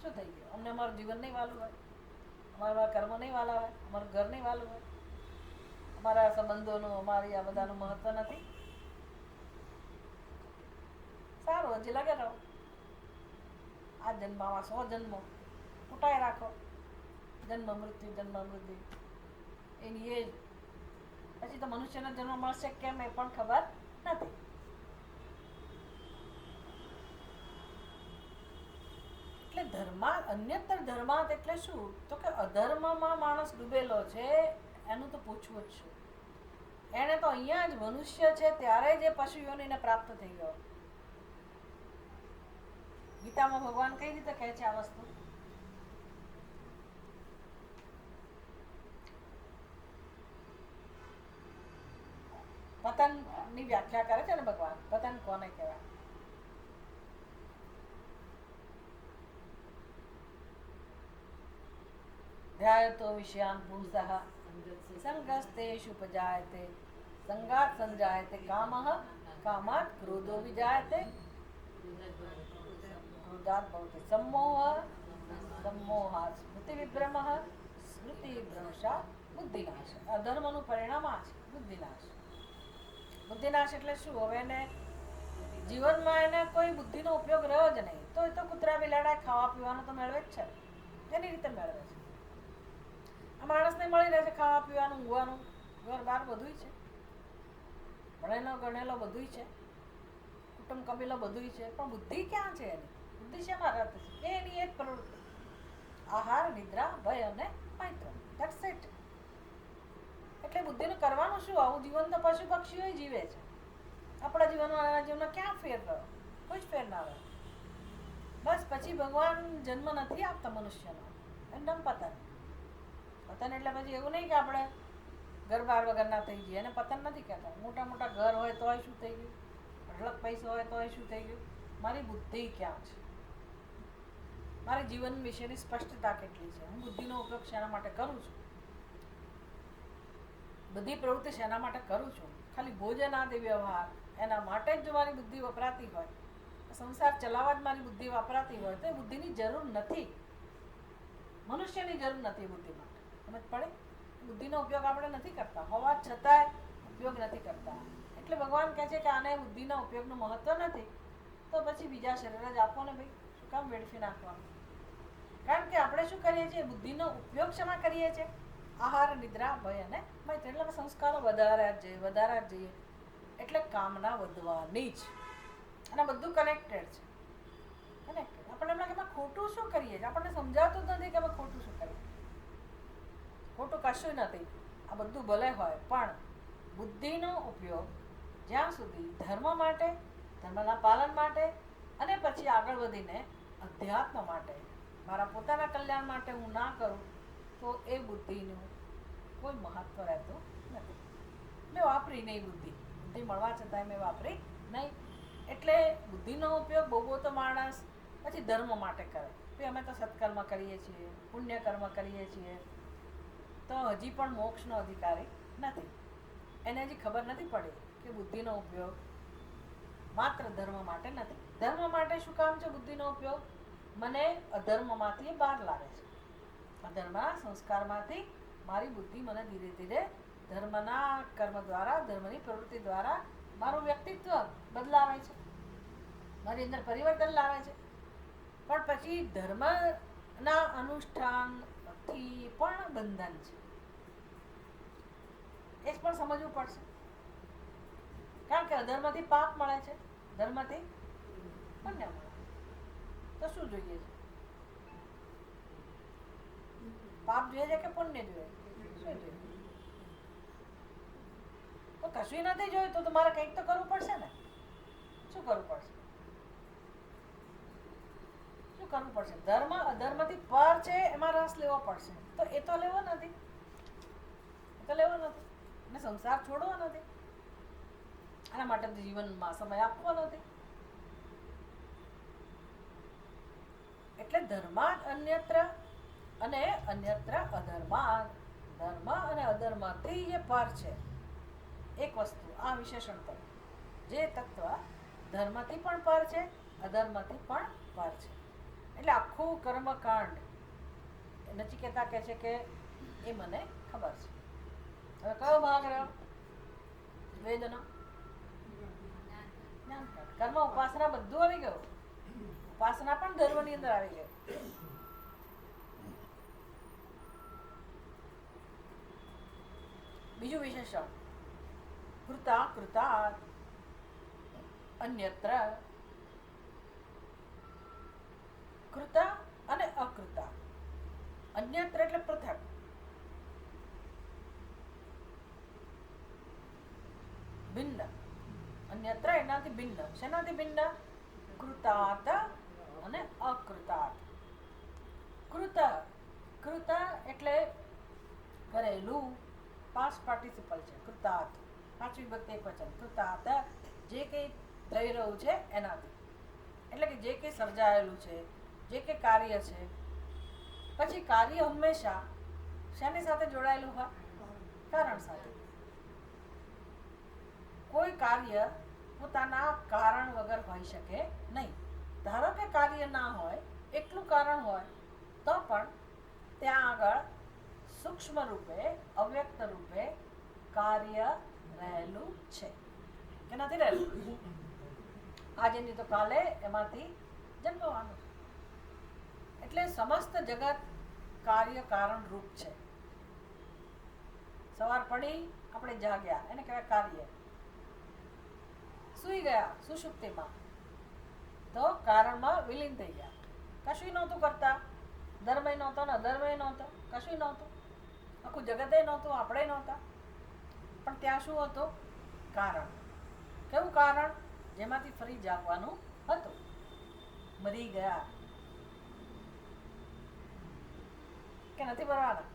શું થઈ ગયું? અમને અમારું જીવન નહીં વાલું હોય, અમારા કર્મ નહીં વાલા હોય, અમારું ઘર નહીં વાલું હોય, અમારા સંબંધોનું, અમારી આ બધાનું મહત્વ નથી. સારું, હજી લગે રહો. આ જન્મમાં 100 જન્મો ઉટાઈ રાખો. જન્મ મૃત્યુ એની એ પછી તો મનુષ્યનો જન્મ મળશે કેમ એ પણ ખબર નથી. એટલે અન્યતર ધર્માત એટલે શું? તો કે અધર્મમાં માણસ ડૂબેલો છે, એનું તો પૂછવું જ શું. એને તો અહીંયા જ મનુષ્ય છે ત્યારે જે પશુ યોનિને પ્રાપ્ત થઈ ગયો. ગીતામાં ભગવાન કઈ રીતે કહે છે આ વસ્તુ? પતન ની વ્યાખ્યા કરે છે ને ભગવાન. પતન કોને કહેવાય? ધ્યાયતો વિષયાન પુંસઃ સંગસ્તેષુ ઉપજાયતે સંગાત સંજાયતે કામઃ કામાત ક્રોધો વિજાયતે ક્રોધાત ભવતિ सम्मोहः सम्मोहात् स्मृतिविभ्रमः स्मृतिभ्रंशात् બુદ્ધિનાશ. અધર્મનું પરિણામ આ છે, બુદ્ધિનાશ. બુદ્ધિનાશ એટલે શું? હવે એને જીવનમાં એને કોઈ બુદ્ધિનો ઉપયોગ રહ્યો જ નહીં. તો એ તો કૂતરા બિલાડા ખાવા પીવાનું તો મેળવે જ છે. એની રીતે મેળવે છે. આ માણસને મળી રહે છે ખાવા પીવાનું, ઊંઘવાનું, ઘર બાર બધું છે, ભણેલો ગણેલો બધું છે, કુટુંબ કબીલો બધું છે. પણ બુદ્ધિ ક્યાં છે એની? બુદ્ધિ શેમાં રહે છે? એની એક પ્રવૃત્તિ, આહાર, નિદ્રા, ભય અને મૈત્ર. That's it. એટલે બુદ્ધિનું કરવાનું શું? આવું જીવન તો પશુ પક્ષીઓ જીવે છે. આપણા જીવનમાં એના જીવનમાં ક્યાં ફેર રહ્યો? કોઈ જ ફેર ના રહે. બસ પછી ભગવાન જન્મ નથી આપતા મનુષ્યનો, એકદમ પતન. પતન એટલે પછી એવું નહીં કે આપણે ઘર બાર વગરના થઈ જઈએ. એને પતન નથી કહેતા. મોટા મોટા ઘર હોય તોય શું થઈ ગયું? અઢળક પૈસા હોય તોય શું થઈ ગયું? મારી બુદ્ધિ ક્યાં છે? મારી જીવન વિશેની સ્પષ્ટતા કેટલી છે? હું બુદ્ધિનો ઉપયોગ શેના માટે કરું છું? બધી પ્રવૃત્તિ શેના માટે કરું છું? ખાલી ભોજન આદિ વ્યવહાર એના માટે જ જો મારી બુદ્ધિ વપરાતી હોય, સંસાર ચલાવવા જ મારી બુદ્ધિ વપરાતી હોય તો એ બુદ્ધિની જરૂર નથી. મનુષ્યની જરૂર નથી બુદ્ધિ માટે. સમજ પડે? બુદ્ધિનો ઉપયોગ આપણે નથી કરતા, હોવા છતાંય ઉપયોગ નથી કરતા. એટલે ભગવાન કહે છે કે આને બુદ્ધિના ઉપયોગનું મહત્વ નથી, તો પછી બીજા શરીર જ આપો ને ભાઈ. શું કામ વેડફી નાખવાનું? કારણ કે આપણે શું કરીએ છીએ? બુદ્ધિનો ઉપયોગ શેમાં કરીએ છીએ? આહાર, નિદ્રા, ભય અને મૈત્ર. એટલે સંસ્કારો વધારા જઈએ એટલે કામના વધવાની જ. અને બધું કનેક્ટેડ છે. કનેક્ટેડ. આપણે એમના કે ખોટું શું કરીએ છીએ? આપણને સમજાવતું જ નથી કે અમે ખોટું શું કરીએ. ખોટું કશું નથી. આ બધું ભલે હોય પણ બુદ્ધિનો ઉપયોગ જ્યાં સુધી ધર્મ માટે, ધર્મના પાલન માટે અને પછી આગળ વધીને અધ્યાત્મ માટે, મારા પોતાના કલ્યાણ માટે હું ના કરું તો એ બુદ્ધિનું કોઈ મહત્વ રહેતું નથી. મેં વાપરી નહીં બુદ્ધિ મળવા છતાંય મેં વાપરી નહીં. એટલે બુદ્ધિનો ઉપયોગ બહુ તો માણસ પછી ધર્મ માટે કરે. ભાઈ અમે તો સત્કર્મ કરીએ છીએ, પુણ્યકર્મ કરીએ છીએ, તો હજી પણ મોક્ષનો અધિકારી નથી. એને હજી ખબર નથી પડી કે બુદ્ધિનો ઉપયોગ માત્ર ધર્મ માટે નથી. ધર્મ માટે શું કામ છે બુદ્ધિનો ઉપયોગ? મને અધર્મમાંથી બહાર લાવે છે. અધર્મના સંસ્કારમાંથી મારી બુદ્ધિ મને ધીરે ધીરે ધર્મના કર્મ દ્વારા, ધર્મની પ્રવૃત્તિ દ્વારા મારું વ્યક્તિત્વ બદલાવે છે, મારી અંદર પરિવર્તન લાવે છે. પણ પછી ધર્મ ના અનુષ્ઠાનથી પણ બંધન છે. એ જ પણ સમજવું પડશે. કારણ કે અધર્મથી પાપ મળે છે, ધર્મથી પુણ્ય મળે. તો શું જોઈએ છે? પાપ જોઈએ છે કે પુણ્ય જોઈએ? શું જોઈએ? તો કશું નથી જોયું તો તમારે કંઈક તો કરવું પડશે ને. શું કરવું પડશે? શું કરવું પડશે? ધર્મ અધર્મથી પર છે, એમાં રસ લેવો પડશે. તો એ તો લેવો નથી, એ તો લેવો નથી. અને સંસાર છોડવો નથી. આના માટે તો જીવનમાં સમય આપવો નથી. એટલે ધર્માદ અન્યત્ર અને અન્યત્ર અધર્માદ. ધર્મ અને અધર્મથી જે પર છે એક વસ્તુ, આ વિશેષણ પર, જે તત્વ ધર્મથી પણ પર છે, અધર્મથી પણ પર છે. એટલે આખું કર્મકાંડ નચિકેતા કહે છે કે એ મને ખબર છે. હવે કયો ભાગ રહ્યો વેદનો? કર્મ ઉપાસના બધું આવી ગયું. ઉપાસના પણ ધર્મની અંદર આવી ગઈ. બીજું વિશેષણ કૃતા કૃતા અન્યત્ર. કૃતા અને અકૃતા. અન્યત્ર એટલે પૃથક. ભિન્ન. અન્યત્ર એનાથી ભિન્ન. શેનાથી ભિન્ન? કૃતાત અને અકૃતાત. કૃત કૃત એટલે કરેલું. પાસ્ટ પાર્ટિસિપલ છે કૃતાત. પાંચ વિભક્તિ એક વચન. કૃતાત જે કંઈ થઈ રહ્યું છે એનાથી, એટલે કે જે કંઈ સર્જાયેલું છે, જે કંઈ કાર્ય છે. પછી કાર્ય હંમેશા શેની સાથે જોડાયેલું હોય? કારણ સાથે. કોઈ કાર્ય પોતાના કારણ વગર હોઈ શકે નહીં. ધારો કે કાર્ય ના હોય, એટલું કારણ હોય તો પણ ત્યાં આગળ સૂક્ષ્મ રૂપે, અવ્યક્ત રૂપે કાર્ય રહેલું છે કે નથી રહેલું? આજે નહીં તો કાલે એમાંથી જન્મવાનું. એટલે સમસ્ત જગત કાર્ય કારણ રૂપ છે. સવાર પડી, આપણે જાગ્યા, એને કહેવાય કાર્ય. સૂઈ ગયા સુષુપ્તિમાં, તો કારણમાં વિલીન થઈ ગયા. કશું નહોતું કરતા. ધર્મય નહોતો ને અધર્મય નહોતો, કશું નહોતું. આખું જગતે નહોતું, આપણે નહોતા. પણ ત્યાં શું હતું? કારણ. કેવું કારણ? જેમાંથી ફરી જાગવાનું હતું. મરી ગયા કે નથી મરવાના?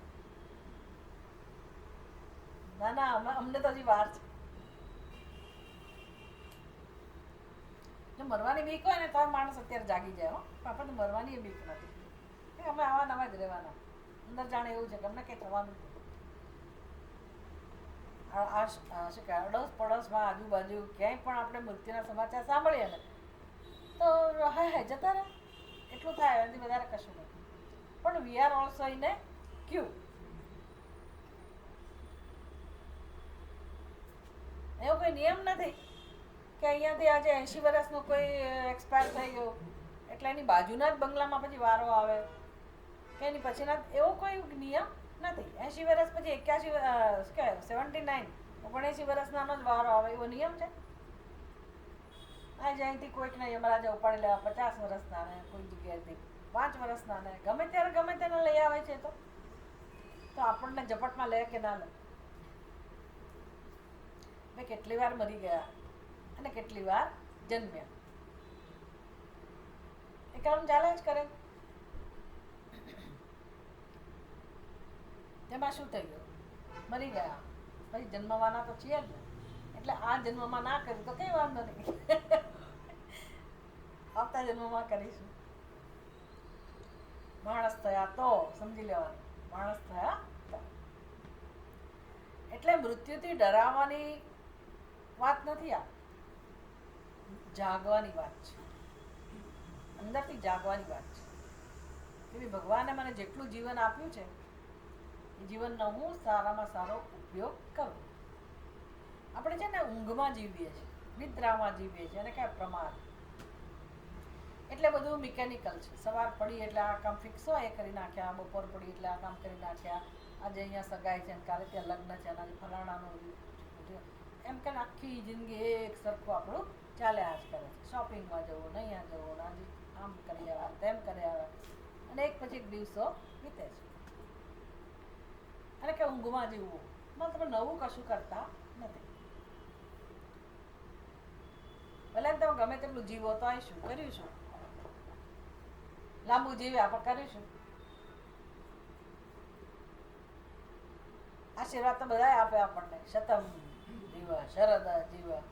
ના ના, અમને તો હજી વાર છે. જો મરવાની બીક હોય ને તો માણસ અત્યારે જાગી જાય. આપણે તો મરવાની બીક નથી. અમે આવા નવા જ રહેવાના. અંદર જાણે એવું છે કે અમને કંઈ થવાનું નથી. શું કે અડોશ પડોશમાં આજુબાજુ ક્યાંય પણ આપણે મૃત્યુના સમાચાર સાંભળીએ ને તો હા જતા રહે. એટલું થાય, એનાથી વધારે કશું નથી. પણ વી આર ઓલ્સો ઇન એ ક્યુ. એવો કોઈ નિયમ નથી કે અહીંયાથી આજે 80 વર્ષનો કોઈ એક્સપાયર થઈ ગયો એટલે એની બાજુના જ બંગલામાં પછી વારો આવે કે એની પછીના, એવો કોઈ નિયમ નથી. 80 વર્ષ પછી 81 કે 79 79 વર્ષનાનો જ વારો આવે એવો નિયમ છે? આજે અહીંથી કોઈકને યમરાજા ઉપાડી લેવા 50 વર્ષના ને, કોઈ જગ્યાએથી 5 વર્ષના ને, ગમે ત્યારે ગમે તેને લઈ આવે છે. તો આપણને ઝપટમાં લે કે ના લે? મેં કેટલી વાર મરી ગયા અને કેટલી વાર જન્મ્યા. એ કામ ચાલે જ કરે. તેમાં શું થઈ ગયું? મરી ગયા. પછી જન્મવાના તો છીએ જ ને. એટલે આ જન્મમાં ના કર્યું તો કઈ વાંધો નહીં. આવતા જન્મમાં કરીશું. માણસ થયા તો સમજી લેવાનું. માણસ થયા તો. એટલે મૃત્યુથી ડરાવવાની વાત નથી. આ જાગવાની વાત છે. અંદરથી જાગવાની વાત છે કે ભગવાને મને જેટલું જીવન આપ્યું છે એ જીવનનો હું સારામાં સારો ઉપયોગ કરું. આપણે છે ને ઊંઘમાં જીવીએ છીએ, નિદ્રામાં જીવીએ છીએ, અને ક્યાં પ્રમાદ. એટલે બધું મિકેનિકલ છે. સવાર પડી એટલે આ કામ ફિક્સ હોય એ કરી નાખ્યા, બપોર પડી એટલે આ કામ કરી નાખ્યા, આજે અહીંયા સગાઈ છે કાલે ત્યાં લગ્ન છે અને ફલાણાનું એમ કે આખી જિંદગી એક સરખું આપણું ચાલ્યા જ કરે છે. શોપિંગમાં જવું, અહીંયા જવું, આજે આમ કરી આવ્યા, તેમ કરી આવ્યા, અને એક પછી એક દિવસો વીતે છે. અને કે ઊંઘમાં જીવવું, તમે નવું કશું કરતા નથી. ભલે તમે ગમે તેટલું જીવો તો શું કર્યું શું, લાંબુ જીવ્યા પણ કરીશું. આશીર્વાદ તો બધા આપે આપણને, શતમ જીવા શરદ જીવા.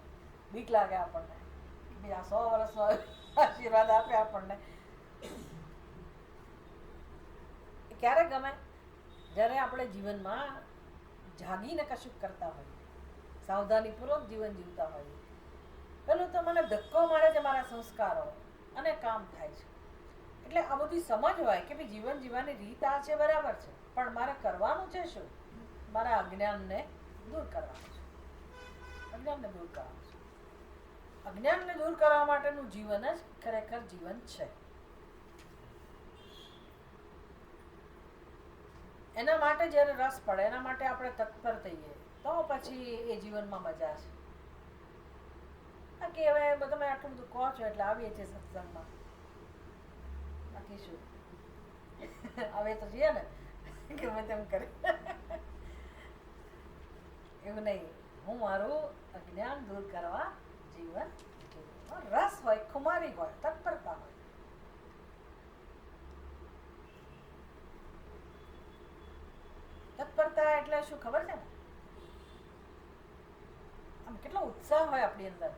બીક લાગે આપણને કે આ 100 વર્ષનો આશીર્વાદ આપે આપણને. ક્યારે ગમે? જ્યારે આપણે જીવનમાં જાગીને કશું કરતા હોઈએ, સાવધાનીપૂર્વક જીવન જીવતા હોઈએ. પેલું તો મને ધક્કો મારે છે મારા સંસ્કારો અને કામ થાય છે. એટલે આ બધી સમજ હોય કે ભાઈ જીવન જીવવાની રીત આ છે, બરાબર છે, પણ મારે કરવાનું છે શું? મારા અજ્ઞાનને દૂર કરવાનું છે. અજ્ઞાનને દૂર કરવાનું છે. અજ્ઞાનને દૂર કરવા માટેનું જીવન જ ખરેખર જીવન છે. એના માટે જ્યારે રસ પડે, એના માટે આપણે તત્પર થઈએ, તો પછી એ જીવનમાં મજા છે. બાકી હવે તમે આટલું બધું કહો છો એટલે આવીએ છીએ સત્સંગમાં. બાકી શું, હવે તો છીએ ને ગમે તેમ કરી. એવું નહીં, હું મારું અજ્ઞાન દૂર કરવા જીવન જીવું. રસ હોય, ખુમારી હોય, તત્પરતા હોય. તત્પરતા એટલે શું ખબર છે ને? આમ કેટલો ઉત્સાહ હોય આપણી અંદર.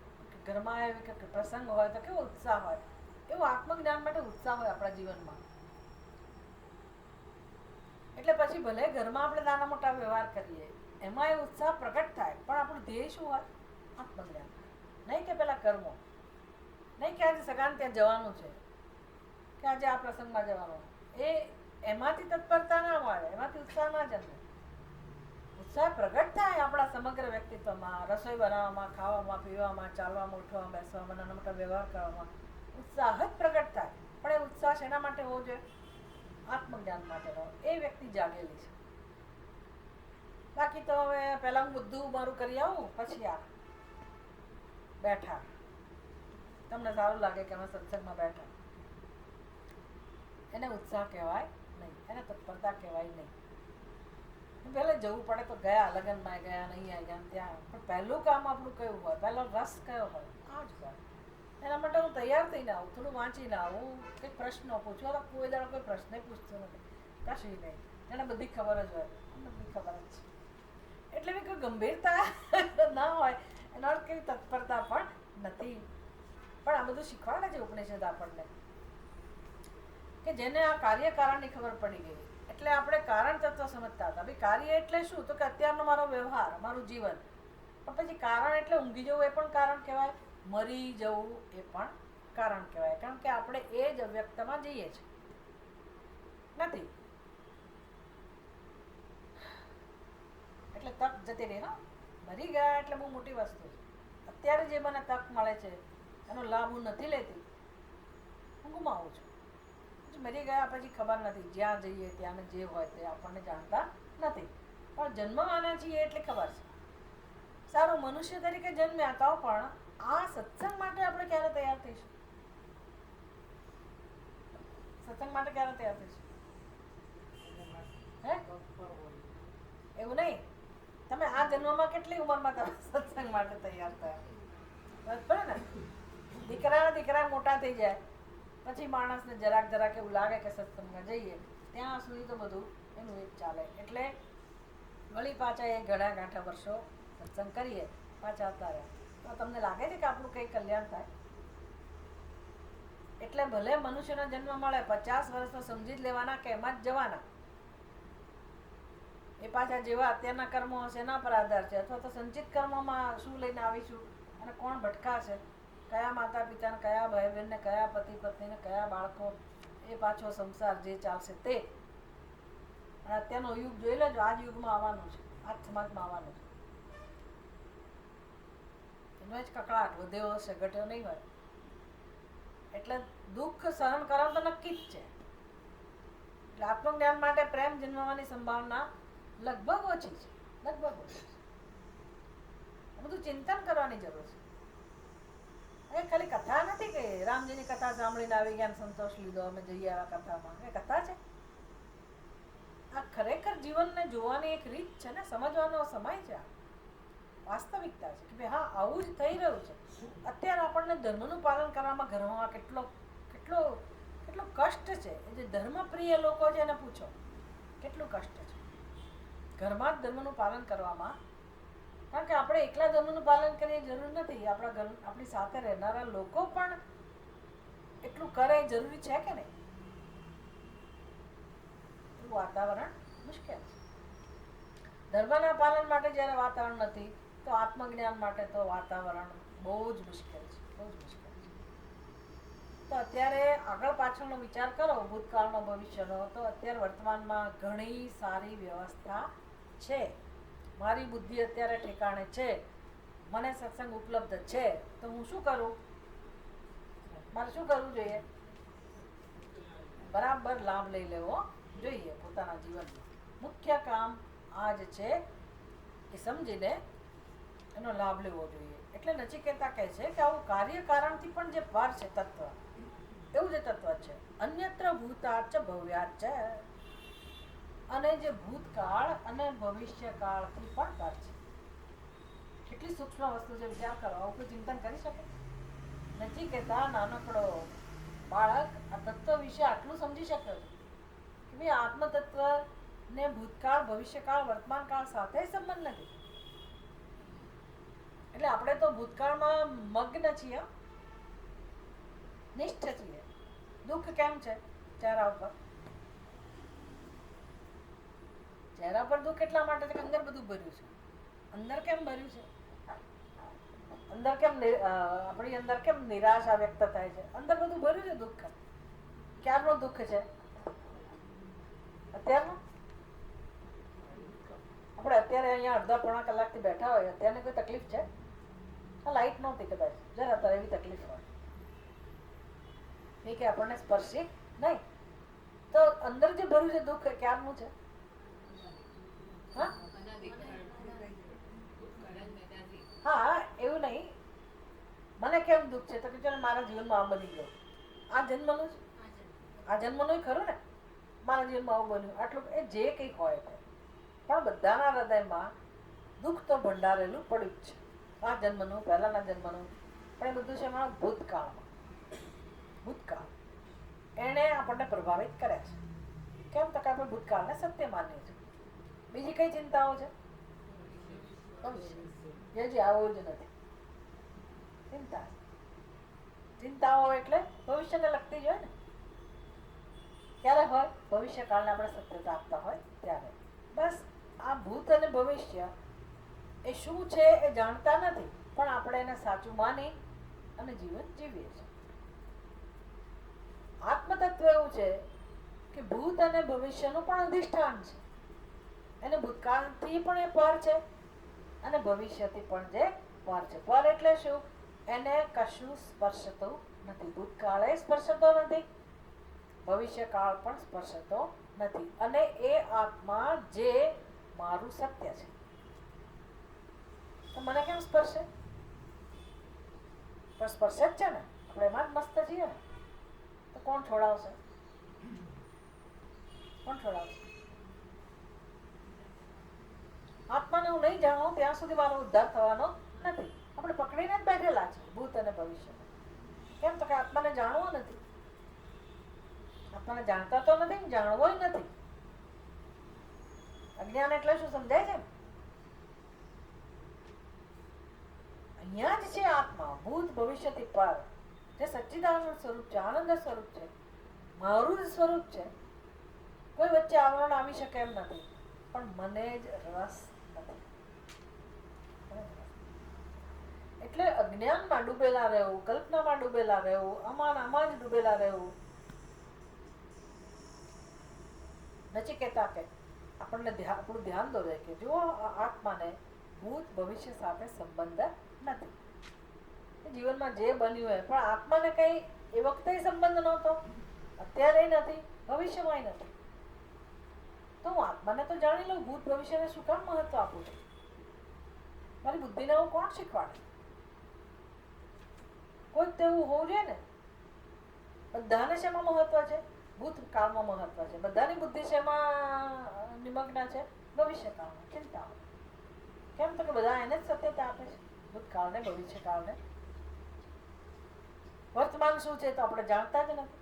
ઘરમાં એવી કે પ્રસંગ હોય તો કેવો ઉત્સાહ હોય, એવો આત્મજ્ઞાન માટે ઉત્સાહ હોય આપણા જીવનમાં. એટલે પછી ભલે ઘરમાં આપણે નાના મોટા વ્યવહાર કરીએ, એમાં એ ઉત્સાહ પ્રગટ થાય, પણ આપણું ધ્યેય શું હોય? આત્મજ્ઞાન. નહીં કે પેલા કર્મો, નહીં કે આજે સગાને ત્યાં જવાનું છે, કે આજે આ પ્રસંગમાં જવાનું. એમાંથી તત્પરતા ના મળે, એમાંથી ઉત્સાહ ના જન્મે. ઉત્સાહ પ્રગટ થાય આપણા સમગ્ર વ્યક્તિત્વમાં, રસોઈ બનાવવામાં, ખાવામાં, પીવામાં, ચાલવામાં, ઉઠવામાં, બેસવામાં, નાના મોટા વ્યવહાર કરવામાં ઉત્સાહ જ પ્રગટ થાય. પણ એ ઉત્સાહ શેના માટે હોવો જોઈએ? આત્મજ્ઞાન માટેનો. એ વ્યક્તિ જાગેલી છે. બાકી તો હવે પહેલા હું બધું મારું કરી આવું, પછી આ બેઠા, તમને સારું લાગે કે અમે સત્સંગમાં બેઠા, એને ઉત્સાહ કહેવાય નહીં, એને તત્પરતા કહેવાય નહીં. પહેલે જવું પડે તો ગયા, લગ્નમાં ગયા, નહીં આવ્યા ત્યાં, પણ પહેલું કામ આપણું કયું હોય, પહેલો રસ કયો હોય? આ જ હોય. એના માટે હું તૈયાર થઈને આવું, થોડું વાંચીને આવું, કંઈક પ્રશ્નો પૂછું. તો કોઈ દાડો કોઈ પ્રશ્ન પૂછતો નથી, કશું નહીં. એને બધી ખબર જ હોય, બધી ખબર જ છે. એટલે બી કોઈ ગંભીરતા ના હોય, એનો અર્થ કઈ તત્પરતા પણ નથી. પણ આ બધું શીખવાડે છે ઉપનિષદ આપણને, કે જેને આ કાર્યકારણની ખબર પડી ગઈ. એટલે આપણે કારણ તત્વ સમજતા હતા. ભાઈ કાર્ય એટલે શું? તો કે અત્યારનો મારો વ્યવહાર, મારું જીવન. પણ પછી કારણ એટલે ઊંઘી જવું એ પણ કારણ કહેવાય, મરી જવું એ પણ કારણ કહેવાય. કારણ કે આપણે એ જ અવ્યક્તમાં જઈએ છીએ, નથી. એટલે તક જતી રહી. હા, મરી ગયા એટલે બહુ મોટી વસ્તુ છે. અત્યારે જે મને તક મળે છે એનો લાભ હું નથી લેતી, હું ગુમાવું છું. મરી ગયા પછી ખબર નથી, જ્યાં જઈએ ત્યાં જે હોય તે આપણને જાણતા નથી. પણ જન્મવાના છીએ એટલે ખબર છે. સારું, મનુષ્ય તરીકે જન્મ્યા તો પણ આ સત્સંગ માટે આપણે ક્યારે તૈયાર થઈશું? સત્સંગ માટે ક્યારે તૈયાર થઈશું? હે, એવું નહીં. તમે આ જન્મમાં કેટલી ઉંમરમાં તમે સત્સંગ માટે તૈયાર થયા? બરાબર ને? દીકરા મોટા થઈ જાય પછી માણસને જરાક એવું લાગે કે સત્સંગમાં જઈએ, ત્યાં સુધી તો બધું એનું એ જ ચાલે. એટલે વળી પાછા એ ઘણા ગાંઠા વર્ષો સત્સંગ કરીએ, પાછા આવતા રહ્યા. તો તમને લાગે છે કે આપણું કંઈ કલ્યાણ થાય? એટલે ભલે મનુષ્યનો જન્મ મળે, 50 વર્ષ તો સમજી જ લેવાના કે એમાં જ જવાના. એ પાછા જેવા અત્યારના કર્મો હશે એના પર આધાર છે, અથવા તો સંચિત કર્મોમાં શું લઈને આવીશું અને કોણ ભટકાશે, કયા માતા પિતાને, કયા ભાઈ બહેનને, કયા પતિ પત્નીને, કયા બાળકો, એ પાછો સંસાર જે ચાલશે તે. અને અત્યારનો યુગ જોઈ લેજો, આ જ યુગમાં આવવાનું છે, આ જ સમાજમાં આવવાનું છે. એનો જ કકળાટ વધ્યો હશે, ઘટ્યો નહીં હોય. એટલે દુઃખ સહન કરવાનું તો નક્કી જ છે. એટલે આત્મજ્ઞાન માટે પ્રેમ જન્મવાની સંભાવના લગભગ ઓછી છે, લગભગ ઓછી છે. બધું ચિંતન કરવાની જરૂર છે. એ ખાલી કથા નથી કે રામજીની કથા સાંભળીને આવી ગયા સંતોષ લીધો, અમે જઈએ આવા કથામાં, એ કથા છે. આ ખરેખર જીવનને જોવાની એક રીત છે ને, સમજવાનો સમય છે. આ વાસ્તવિકતા છે કે ભાઈ હા આવું જ થઈ રહ્યું છે. અત્યારે આપણને ધર્મનું પાલન કરવામાં ઘરમાં કેટલો કેટલો કેટલો કષ્ટ છે. જે ધર્મપ્રિય લોકો છે એને પૂછો કેટલું કષ્ટ છે ઘરમાં જ ધર્મનું પાલન કરવામાં. કારણ કે આપણે એકલા ધર્મનું પાલન કરીએ જરૂર નથી, આપણા ઘર આપણી સાથે રહેનારા લોકો પણ એટલું કરે જરૂરી છે કે નહીં? એવું વાતાવરણ મુશ્કેલ છે. ધર્મના પાલન માટે જ્યારે વાતાવરણ નથી તો આત્મજ્ઞાન માટે તો વાતાવરણ બહુ જ મુશ્કેલ છે, બહુ જ મુશ્કેલ છે. તો અત્યારે આગળ પાછળનો વિચાર કરો, ભૂતકાળનો ભવિષ્યનો, તો અત્યારે વર્તમાનમાં ઘણી સારી વ્યવસ્થા છે. મારી બુદ્ધિ અત્યારે ઠેકાણે છે, મને સત્સંગ ઉપલબ્ધ છે, તો હું શું કરું? મારે શું કરવું જોઈએ? બરાબર લાભ લઈ લેવો જોઈએ પોતાના જીવનમાં. મુખ્ય કામ આ જ છે એ સમજીને એનો લાભ લેવો જોઈએ. એટલે નચિકેતા કહે છે કે આવું કાર્યકારણથી પણ જે પર છે તત્વ, એવું જે તત્વ છે અન્યત્ર ભૂતાચ ભવ્યાચ, અને જે ભૂતકાળ અને ભવિષ્યકાળથી પણ પર છે. કેટલી સૂક્ષ્મ વસ્તુ છે, વિચાર કરો. આવું કોઈ ચિંતન કરી શકે? નચિકેતા નાનકડો બાળક આ તત્વ વિશે આટલું સમજી શક્યો છે કે ભાઈ આત્મ તત્વ ને ભૂતકાળ ભવિષ્યકાળ વર્તમાનકાળ સાથે સંબંધ નથી. એટલે આપણે તો ભૂતકાળમાં મગ્ન છીએ, નિષ્ઠ છીએ. દુઃખ કેમ છે ચહેરા ઉપર? ચહેરા પર દુઃખ એટલા માટે છે કે અંદર બધું ભર્યું છે. અંદર કેમ ભર્યું છે? અંદર કેમ આપણી અંદર કેમ નિરાશા વ્યક્ત થાય છે? અંદર બધું ભર્યું છે દુઃખ. ક્યારનું દુઃખ છે? અત્યારનું. આપણે અત્યારે અહીંયા અડધા પોણા કલાકથી બેઠા હોય, અત્યારની કોઈ તકલીફ છે? લાઈટ નહોતી કદાચ, જરા તો એવી તકલીફ હોય એ કે આપણને સ્પર્શી નહીં. તો અંદર જે ભર્યું છે દુઃખ ક્યારનું છે? હા એવું નહીં. મને કેમ દુઃખ છે તો કે ચાલો મારા જીવનમાં આવું બની ગયું. આ જન્મનું જ, આ જન્મનું ખરું ને. મારા જીવનમાં આવું બન્યું આટલું, એ જે કંઈક હોય પણ બધાના હૃદયમાં દુઃખ તો ભંડારેલું પડ્યું જ છે. આ જન્મનું, પહેલાના જન્મનું, પણ એ બધું છે એમાં ભૂતકાળમાં. ભૂતકાળ એણે આપણને પ્રભાવિત કર્યા છે. કેમ તો કે આપણે ભૂતકાળને સત્ય માનીએ છીએ. બીજી કઈ ચિંતાઓ છે? ભવિષ્ય જે આવું જ નથી. ચિંતા, ચિંતાઓ એટલે ભવિષ્યને લગતી જ હોય ને. ક્યારે હોય? ભવિષ્યકાળને આપણે સત્યતા આપતા હોય ત્યારે. બસ આ ભૂત અને ભવિષ્ય એ શું છે એ જાણતા નથી, પણ આપણે એને સાચું માની અને જીવન જીવીએ છીએ. આત્મતત્વ એવું છે કે ભૂત અને ભવિષ્યનું પણ અધિષ્ઠાન છે. એને ભૂતકાળથી પણ એ પર છે અને ભવિષ્યથી પણ જે પર છે. પર એટલે શું? એને કશું સ્પર્શતું નથી. ભૂતકાળે સ્પર્શતો નથી, ભવિષ્યકાળ પણ સ્પર્શતો નથી. અને એ આત્મા જે મારું સત્ય છે, તો મને કેમ સ્પર્શે? પણ સ્પર્શે જ છે ને, આપણે એમાં જ મસ્ત છીએ ને. તો કોણ છોડાવશે? કોણ છોડાવશે? આત્માને હું નહીં જાણું ત્યાં સુધી મારો ઉદ્ધાર થવાનો નથી. આપણે પકડીને જ બેઠેલા છે ભૂત અને ભવિષ્ય. કેમ તો કે આત્માને જાણવો નથી. આત્માને જાણતા તો નથી, જાણવો નથી. અજ્ઞાન એટલે શું સમજાય છે? અહીંયા જ છે આત્મા, ભૂત ભવિષ્યથી પર, જે સચ્ચિદાનંદ સ્વરૂપ છે, આનંદ સ્વરૂપ છે, મારું જ સ્વરૂપ છે. કોઈ વચ્ચે આવરણ આવી શકે એમ નથી, પણ મને જ રસ નથી. એટલે અજ્ઞાનમાં ડૂબેલા રહેવું, કલ્પનામાં ડૂબેલા રહેવું, આમાં જ ડૂબેલા રહેવું. નચિકેતા કે આપણને આપણું ધ્યાન દોરે કે જો આત્માને ભૂત ભવિષ્ય સાથે સંબંધ નથી. જીવનમાં જે બન્યું હોય, પણ આત્માને કઈ એ વખતે સંબંધ નહોતો, અત્યારે નથી, ભવિષ્યમાં નથી. તો હું આત્માને તો જાણી લઉં, ભૂત ભવિષ્યને શું કામ મહત્વ આપું છું? મારી બુદ્ધિને હું કોણ શીખવાડે? કોઈક તો એવું હોવું જોઈએ ને. બધાને શેમાં મહત્વ છે? ભૂતકાળમાં મહત્વ છે. બધાની બુદ્ધિ શેમાં નિમગ્ન છે? ભવિષ્યકાળમાં, ચિંતાઓ. કેમ? તો કે બધા એને જ સત્યતા આપે છે, ભૂતકાળને, ભવિષ્યકાળને. વર્તમાન શું છે તો આપણે જાણતા જ નથી.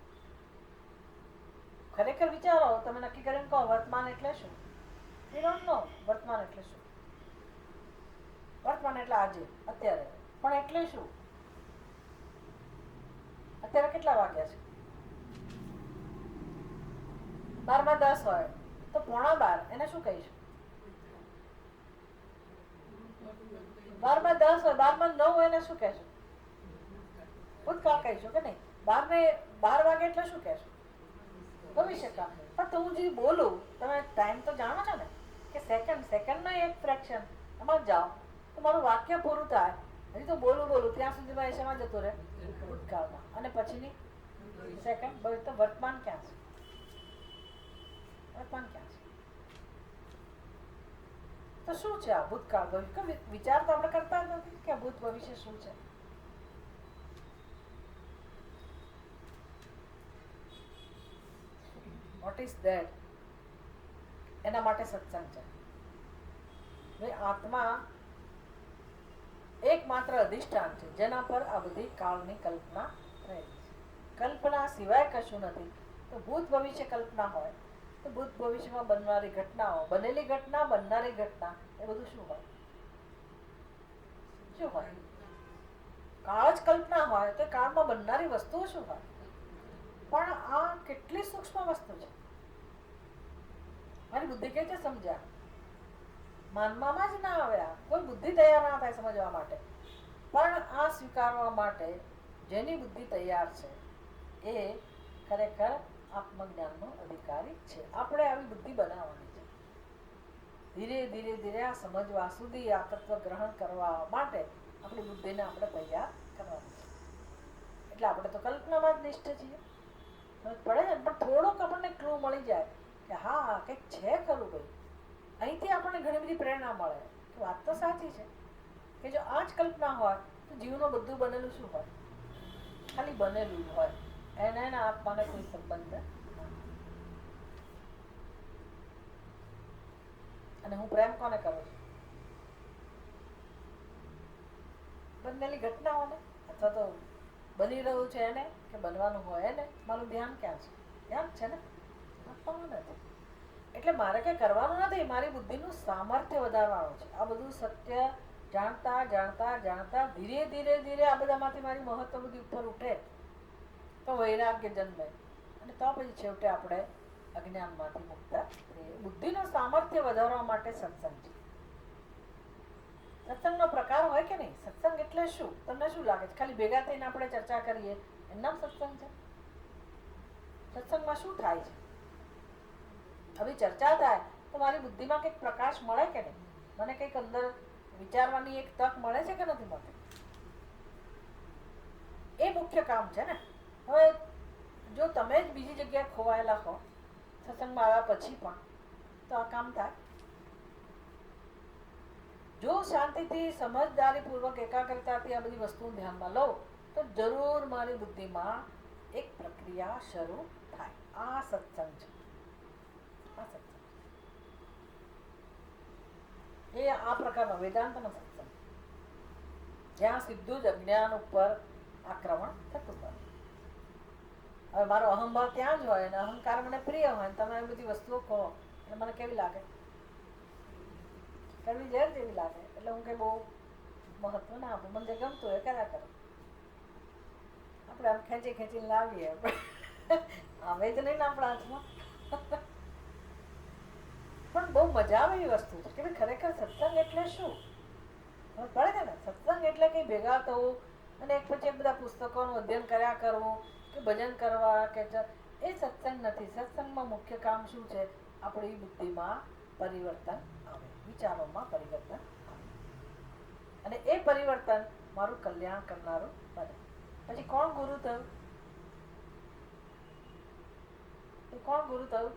ખરેખર વિચારો, તમે નક્કી કરીને કહો વર્તમાન એટલે શું? યુ ડોન્ટ નો વર્તમાન એટલે શું. વર્તમાન એટલે આજે, અત્યારે. પણ એટલે શું? અત્યારે કેટલા વાગ્યા છે? 12:10 હોય તો 11:15 એને શું કહીશું? 12:10 હોય, 12:09 હોય એને શું કહેશું? ભૂતકાળ કહીશું કે નહીં? 12 વાગે એટલે શું કહેશું? ભવિષ્યકાળ. પણ તો હું જે બોલું, તમે ટાઈમ તો જાણો છો ને, કે સેકન્ડનો એક ફ્રેક્શન એમાં જાઓ તો મારું વાક્ય પૂરું થાય. હજી તો બોલું ત્યાં સુધીમાં એ શેમાં જતો રહે? ભૂતકાળમાં. અને પછીની સેકન્ડ તો વર્તમાન ક્યાં છે? વર્તમાન ક્યાં છે? તો શું છે આ ભૂતકાળ ભવિષ્ય? વિચાર તો આપણે કરતા જ નથી કે ભૂત ભવિષ્ય શું છે. What is that? એના માટે સત્સંગ છે. આત્મા એકમાત્ર અધિષ્ઠાન છે જેના પર આ બધી કાળની કલ્પના રહેલી છે. કલ્પના સિવાય કશું નથી. તો ભૂત ભવિષ્ય કલ્પના હોય તો ભૂત ભવિષ્યમાં બનનારી ઘટનાઓ, બનેલી ઘટના, બનનારી ઘટના, એ બધું શું હોય? શું હોય? કાળ જ કલ્પના હોય તો કાળમાં બનનારી વસ્તુઓ શું હોય? પણ આ કેટલી સૂક્ષ્મ વસ્તુ છે. મારી બુદ્ધિ કઈ રીતે સમજ્યા? માનવામાં જ ના આવ્યા. કોઈ બુદ્ધિ તૈયાર ના થાય સમજવા માટે. પણ આ સ્વીકારવા માટે જેની બુદ્ધિ તૈયાર છે એ ખરેખર આત્મજ્ઞાનનો અધિકારી છે. આપણે આવી બુદ્ધિ બનાવવાની છે. ધીરે ધીરે ધીરે આ સમજવા સુધી, આ તત્વ ગ્રહણ કરવા માટે આપણી બુદ્ધિને આપણે તૈયાર કરવાની છે. એટલે આપણે તો કલ્પનામાં જ નિષ્ઠ છીએ. પડે ને, પણ થોડોક આપણને ક્લુ મળી જાય કે હા કંઈક છે ખરું ભાઈ. અહીંથી આપણને ઘણી બધી પ્રેરણા મળે કે વાત તો સાચી છે. કે જો આ જ કલ્પના હોય તો જીવનું બધું બનેલું શું હોય? ખાલી બનેલું હોય. એને આત્માને કોઈ સંબંધ નથી. અને હું પ્રેમ કોને કરું છું? બનેલી ઘટનાઓને, અથવા તો બની રહ્યું છે એને, કે બનવાનું હોય એને. મારું ધ્યાન ક્યાં છે? ધ્યાન છે ને આત્મામાં નથી. એટલે મારે કઈ કરવાનું નથી. મારી બુદ્ધિનું સામર્થ્ય વધારવાનું છે. આ બધું સત્ય જાણતા જાણતા જાણતા ધીરે ધીરે ધીરે આ બધામાંથી મારી મહત્વ બધી ઉપર ઉઠે તો વૈરાગ્ય જન્મે. અને તો પછી છેવટે આપણે અજ્ઞાનમાંથી મુક્ત થઈએ. બુદ્ધિનું સામર્થ્ય વધારવા માટે સત્સંગ છે. સત્સંગનો પ્રકાર હોય કે નહીં? સત્સંગ એટલે શું? તમને શું લાગે છે? ખાલી ભેગા થઈને આપણે ચર્ચા કરીએ એનું નામ સત્સંગ છે? સત્સંગમાં શું થાય છે? હવે ચર્ચા થાય તો મારી બુદ્ધિમાં કંઈક પ્રકાશ મળે કે નહીં? મને કંઈક અંદર વિચારવાની એક તક મળે છે કે નથી મળતી? એ મુખ્ય કામ છે ને. હવે જો તમે જ બીજી જગ્યાએ ખોવાયેલા હો સત્સંગમાં આવ્યા પછી પણ, તો આ કામ થાય? જો શાંતિથી, સમજદારીપૂર્વક, એકાગ્રતાથી આ બધી વસ્તુઓ ધ્યાનમાં લો તો જરૂર મારી બુદ્ધિમાં એક પ્રક્રિયા શરૂ થાય. આ સત્સંગ છે. આ સત્સંગ એ આ પ્રકારનો વેદાંતનો સત્સંગ, જ્યાં સીધું જ અજ્ઞાન ઉપર આક્રમણ થતું હોય. હવે મારો અહંભાવ ત્યાં જ હોય અને અહંકાર મને પ્રિય હોય, તમે એ બધી વસ્તુઓ કહો એટલે મને કેવી લાગે? કરવી ઝેર જેવી લાગે. એટલે હું કઈ બહુ મહત્વ ના આપું. મને જે ગમતું એ કર્યા કરું. આપણે આમ ખેંચી ખેંચીને લાવીએ આવે જ નહીં ને આપણા હાથમાં. પણ બહુ મજા આવે એવી વસ્તુ છે કે ખરેખર સત્સંગ એટલે શું પડે છે ને. સત્સંગ એટલે કઈ ભેગા થવું અને એક પછી એક બધા પુસ્તકોનું અધ્યયન કર્યા કરવું કે ભજન કરવા કે એ સત્સંગ નથી. સત્સંગમાં મુખ્ય કામ શું છે? આપણી બુદ્ધિમાં પરિવર્તન આવે, વિચારોમાં પરિવર્તન આવે. અને એ પરિવર્તન મારું કલ્યાણ કરનારું બને. પછી કોણ ગુરુ થયું? એ કોણ ગુરુ થયું?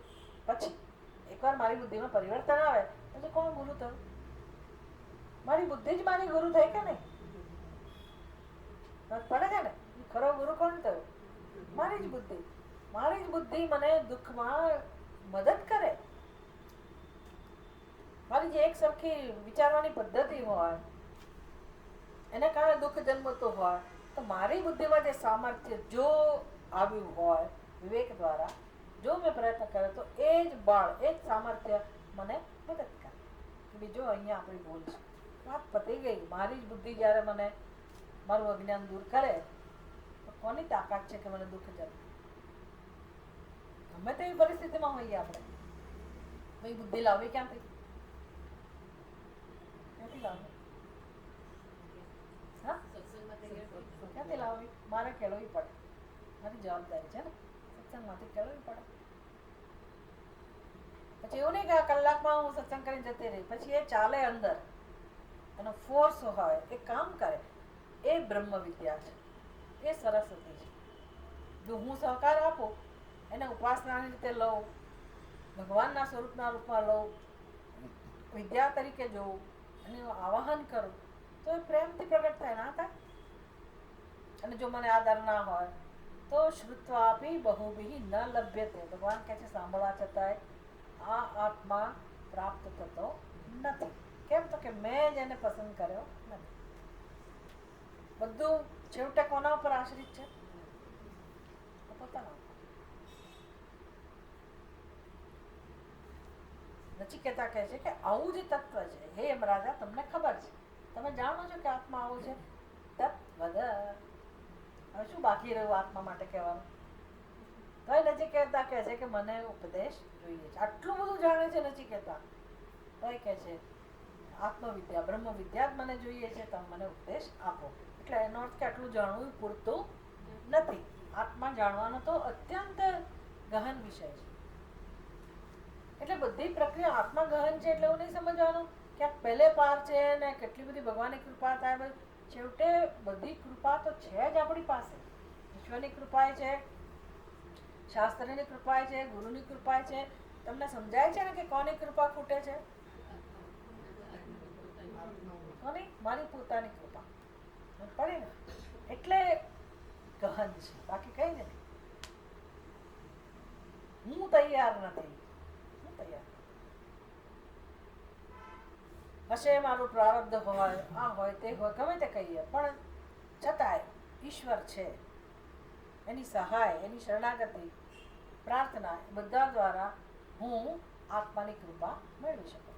પછી એકવાર મારી બુદ્ધિમાં પરિવર્તન આવે પછી કોણ ગુરુ થયું? મારી બુદ્ધિ જ મારી ગુરુ થઈ કે નહીં? પડે છે ને? ખરો ગુરુ કોણ થયો? મારી જ બુદ્ધિ. મારી જ બુદ્ધિ મને દુઃખમાં મદદ કરે. મારી જે એક સરખી વિચારવાની પદ્ધતિ હોય એને કારણે દુઃખ જન્મતું હોય તો મારી બુદ્ધિમાં જે સામર્થ્ય જો આવ્યું હોય વિવેક દ્વારા, જો મેં પ્રયત્ન કર્યો તો એ જ બળ, એ જ સામર્થ્ય મને મદદ કરે. બીજો અહીંયા આપણી ભૂલ છે. વાત પતી ગઈ. મારી જ બુદ્ધિ જ્યારે મને મારું અજ્ઞાન દૂર કરે તો કોની તાકાત છે કે મને દુઃખ જન્મે? ગમે તેવી પરિસ્થિતિમાં હોઈએ આપણે, ભાઈ બુદ્ધિ લાવવી ક્યાંથી? ક્યાંથી લાવવી? હા, ક્યાંથી લાવવી? મારે કેળવવી પડે. મારી જવાબદારી છે ને, સત્સંગમાંથી કેળવવી પડે. પછી એવું નહીં કે આ કલાકમાં હું સત્સંગ કરીને જતી રહી, પછી એ ચાલે અંદર, એનો ફોર્સ હોય, એ કામ કરે, એ બ્રહ્મ વિદ્યા છે, એ સરસ્વતી છે. જો હું સહકાર આપું, એને ઉપાસનાની રીતે લઉં, ભગવાનના સ્વરૂપના રૂપમાં લઉં, વિદ્યા તરીકે જોઉં અને આવાહન કરું તો એ પ્રેમથી પ્રગટ થાય, ના થાય? અને જો મને આદર ના હોય તો શ્રુત્વાપી બહુભિઃ ન લભ્યતે. ભગવાન કહે છે સાંભળવા છતાંય આ આત્મા પ્રાપ્ત થતો નથી. કેમ? તો કે મેં જેને પસંદ કર્યો નથી. બધું છેવટે કોના ઉપર આશ્રિત છે? પોતાના ઉપર. નચિકેતા કહે છે કે આવું જે તત્વ છે, હે યમરાજા, તમને ખબર છે, તમે જાણો છો કે આત્મા આવું છે. તત્વદ. હવે શું બાકી રહ્યું આત્મા માટે કહેવાનું? તો નચિકેતા કહે છે કે મને ઉપદેશ જોઈએ છે. આટલું બધું જાણે છે નચિકેતા, તો એ કહે છે આત્મવિદ્યા, બ્રહ્મ વિદ્યા જ મને જોઈએ છે, તમે મને ઉપદેશ આપો. એટલે એનો અર્થ કે આટલું જાણવું પૂરતું નથી. આત્મા જાણવાનો તો અત્યંત ગહન વિષય છે. એટલે બધી પ્રક્રિયા આત્મા ગહન છે એટલે એવું નહીં સમજવાનું કે આ પહેલે પાર છે ને કેટલી બધી ભગવાનની કૃપા થાય. છેવટે બધી કૃપા તો છે જ આપણી પાસે. ઈશ્વરની કૃપા છે, શાસ્ત્રની કૃપા છે, ગુરુની કૃપા છે. તમને સમજાય છે ને કે કોની કૃપા ખૂટે છે? કોની? મારી પોતાની કૃપા પડે ને એટલે ગહન છે, બાકી કઈ નથી. હું તૈયાર નથી. હશે મારું પ્રારબ્ધ હોય, આ હોય, તે હોય, ગમે તે કહીએ, પણ છતાંય ઈશ્વર છે, એની સહાય, એની શરણાગતિ, પ્રાર્થના બધા દ્વારા હું આત્માની કૃપા મેળવી શકું.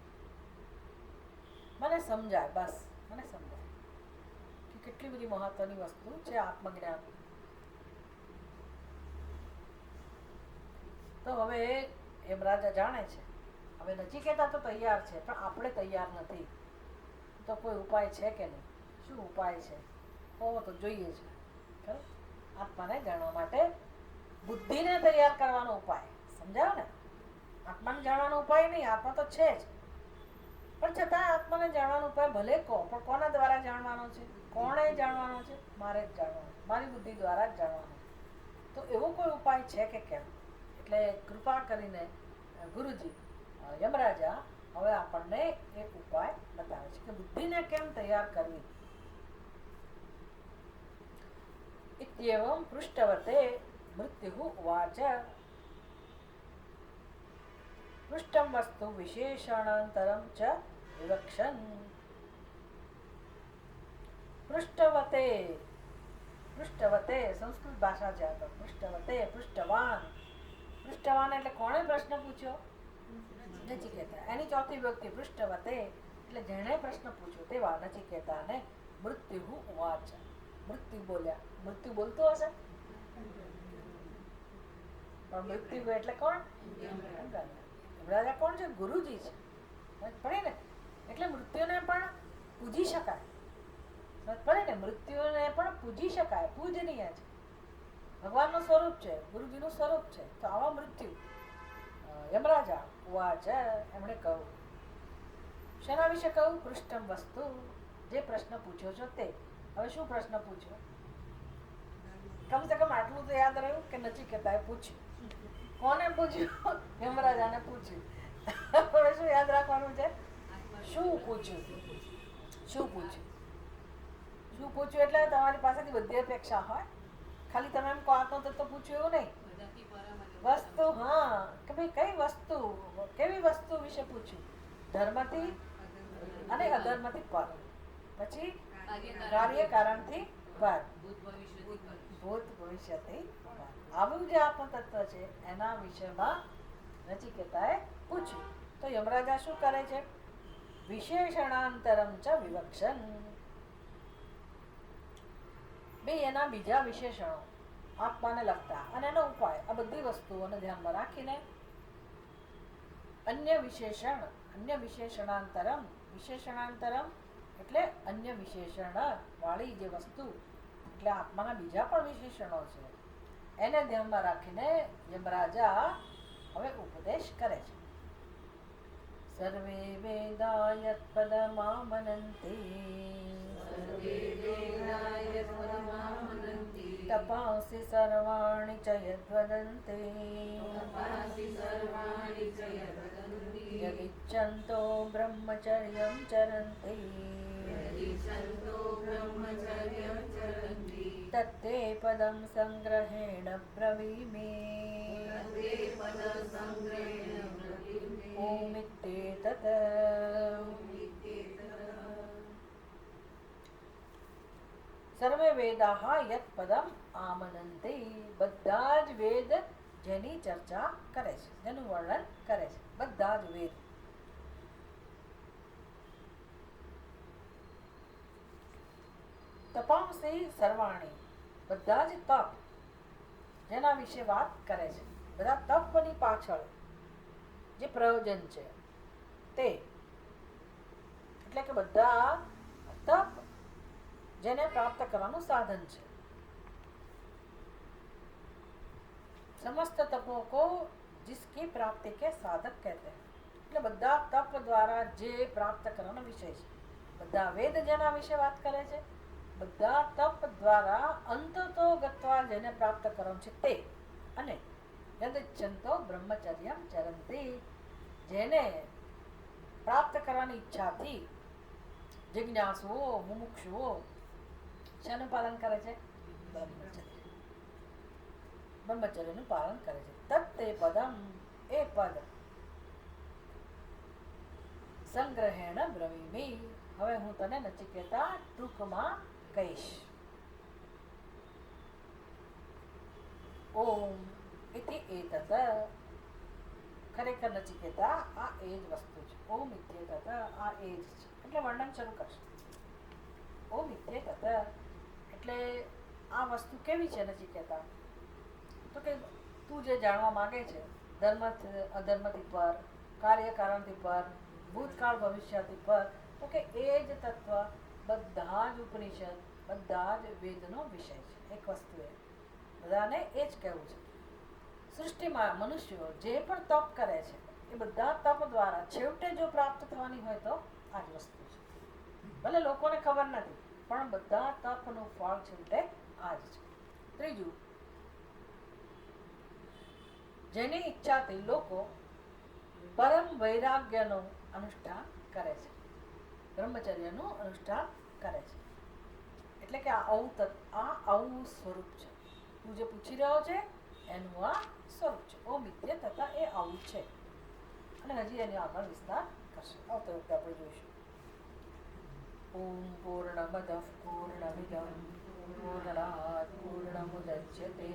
મને સમજાય, બસ મને સમજાય કે કેટલી બધી મહત્વની વસ્તુ છે આત્મજ્ઞાન. તો હવે યમરાજા જાણે છે. હવે નચિકેતા તો તૈયાર છે, પણ આપણે તૈયાર નથી. તો કોઈ ઉપાય છે કે નહીં? શું ઉપાય છે? હોવો તો જોઈએ છે. આત્માને જાણવા માટે બુદ્ધિને તૈયાર કરવાનો ઉપાય સમજાવો ને. આત્માને જાણવાનો ઉપાય નહીં, આત્મા તો છે જ, પણ છતાં આત્માને જાણવાનો ઉપાય ભલે કહો, પણ કોના દ્વારા જાણવાનો છે? કોણે જાણવાનો છે? મારે જ જાણવાનો, મારી બુદ્ધિ દ્વારા જ જાણવાનો. તો એવો કોઈ ઉપાય છે કે કેમ? એટલે કૃપા કરીને ગુરુજી યમરાજા હવે આપણને એક ઉપાય બતાવે છે કે બુદ્ધિને કેમ તૈયાર કરવી. ઇત્યેવમ પૃષ્ઠવતે મૃત્યુ ઉવાચ. પૃષ્ઠમ વસ્તુ વિશેષણાંતરમ ચ વિવક્ષન. પૃષ્ઠવતે, પૃષ્ઠવતે સંસ્કૃત ભાષા છે. પૃષ્ઠવતે પૃષ્ઠવાન. પૃષ્ઠવાન એટલે કોણે પ્રશ્ન પૂછ્યો? નચિકેતા. એની ચોથી વ્યક્તિ પૃષ્ઠવતે એટલે જેણે પ્રશ્ન પૂછ્યો તેવા નચિકેતાને મૃત્યુ ઉવાચ. મૃત્યુ બોલ્યા. મૃત્યુ બોલતો હશે પણ મૃત્યુ એટલે કોણ? યમરાજા કોણ છે? ગુરુજી છે. પડે ને એટલે મૃત્યુને પણ પૂજી શકાય. પડે ને મૃત્યુને પણ પૂજી શકાય, પૂજનીય છે, ભગવાનનું સ્વરૂપ છે, ગુરુજીનું સ્વરૂપ છે. તો આવા મૃત્યુ યમરાજા ઉવાચ એમણે કહ્યું. શેના વિશે કહ્યું? પૃષ્ઠમ વસ્તુ, જે પ્રશ્ન પૂછ્યો છો તે. હવે શું પ્રશ્ન પૂછ્યો? કમસે કમ આટલું તો યાદ રહ્યું કે નચિકેતાએ પૂછ્યું. કોને પૂછ્યું? યમરાજાને પૂછ્યું. હવે શું યાદ રાખવાનું છે? શું પૂછ્યું? શું પૂછ્યું? શું પૂછ્યું એટલે તમારી પાસેથી બધી અપેક્ષા હોય. ખાલી તમે એમ કહો આતો તો પૂછ્યું એવું નહીં. વસ્તુ, હા, કે ભાઈ કઈ વસ્તુ, કેવી વસ્તુ વિશે પૂછ્યું? ધર્મથી અને અધર્મથી પર, પછી કાર્ય કારણથી પર, ભૂત ભવિષ્યથી પર. આવું જે આત્મતત્વ છે એના વિષયમાં નચિકેતાએ પૂછ્યું. તો યમરાજા શું કરે છે? વિશેષણાંતરમ ચ વિવક્ષન. બે એના બીજા વિશેષણો આત્માને લગતા અને એનો ઉપાય, આ બધી વસ્તુઓને ધ્યાનમાં રાખીને અન્ય વિશેષણ, અન્ય વિશેષણાંતરમ, વિશેષણાંતરમ એટલે અન્ય વિશેષણ વાળી જે વસ્તુ, એટલે આત્માના બીજા પણ વિશેષણો છે, એને ધ્યાનમાં રાખીને યમરાજા હવે ઉપદેશ કરે છે. સર્વે વેદા યત પદમામનંતે તપાસી સર્વાણિ ચ યદ્વદન્તે યદિચ્છન્તો બ્રહ્મચર્યં ચરન્તિ તત્તે પદં સંગ્रहेण બ્રવીમિ ઓમિત્યેતત. સર્વે વેદાહ યત પદમ આમનંતે. બધા જ વેદ જેની ચર્ચા કરે છે, જેનું વર્ણન કરે છે, બધા જ વેદ. તપાંસી સર્વાણી, બધા જ તપ જેના વિશે વાત કરે છે, બધા તપની પાછળ જે પ્રયોજન છે તે, એટલે કે બધા તપ જેને પ્રાપ્ત કરવાનું સાધન છે. समस्त तपों को जिसकी प्राप्ति के साधक कहते हैं. એટલે બધા તપ દ્વારા જે પ્રાપ્ત કરવાનો વિષય છે, બધા વેદ જેના વિશે વાત કરે છે, બધા તપ દ્વારા અંતતો ગત્વા જેને પ્રાપ્ત કરવાનું છે તે, અને યદિચ્છન્તો બ્રહ્મચર્યં ચરન્તિ, જેને પ્રાપ્ત કરવાની ઈચ્છાથી જિજ્ઞાસુઓ, મુમુક્ષુઓ શેનું પાલન કરે છે? બ્રહ્મચર્યનું પાલન કરે છે. તત્તે પદમ, એ પદ સંગ્रहेण બ્રવીમિ, હવે હું તને નચિકેતા ટૂંકમાં કહીશ. ઓમ ઇતિ એતત, ખરેખર નચિકેતા આ એ જ વસ્તુ છે. ઓમ ઇત્યેતત, આ એ જ છે. એટલે વર્ણન શરૂ કરશે. ઓમ ઇત્યેતત એટલે આ વસ્તુ કેવી છે નચિકેતા? તો કે તું જે જાણવા માંગે છે, ધર્મ અધર્મથી પર, કાર્ય કારણથી પર, ભૂતકાળ ભવિષ્યથી પર, તો કે એ જ તત્વ બધા જ ઉપનિષદ, બધા જ વેદનો વિષય છે. એક વસ્તુ એ બધાને એ જ કહેવું છે. સૃષ્ટિમાં મનુષ્યો જે પણ તપ કરે છે એ બધા તપ દ્વારા છેવટે જો પ્રાપ્ત થવાની હોય તો આ જ વસ્તુ છે. ભલે લોકોને ખબર નથી, પણ બધા તપનું ફળ છેવટે આ જ છે. ત્રીજું, જેની ઈચ્છાથી લોકો પરમ વૈરાગ્યનું અનુષ્ઠાન કરે છે, બ્રહ્મચર્યનું અનુષ્ઠાન કરે છે. એટલે કે આ આવું સ્વરૂપ છે. તું જે પૂછી રહ્યો છે એનું આ સ્વરૂપ છે. ઓમ ઇત્યેતત એ આવું છે. અને હજી એની આગળ વિસ્તાર કરશે, આવતા વખતે આપણે જોઈશું. ઓમ પૂર્ણમદ પૂર્ણમિદં પૂર્ણાત પૂર્ણમુદચ્યતે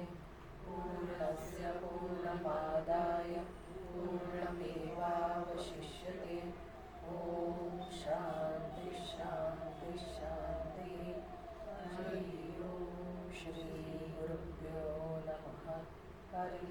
પૂર્ણસ્ય પૂર્ણમાદાય પૂર્ણમેવાવશિષ્યતે. ઓમ શાંતિ શાંતિ શાંતિ. હરિ ઓમ શ્રી ગુરુભ્યો નમઃ. હરિ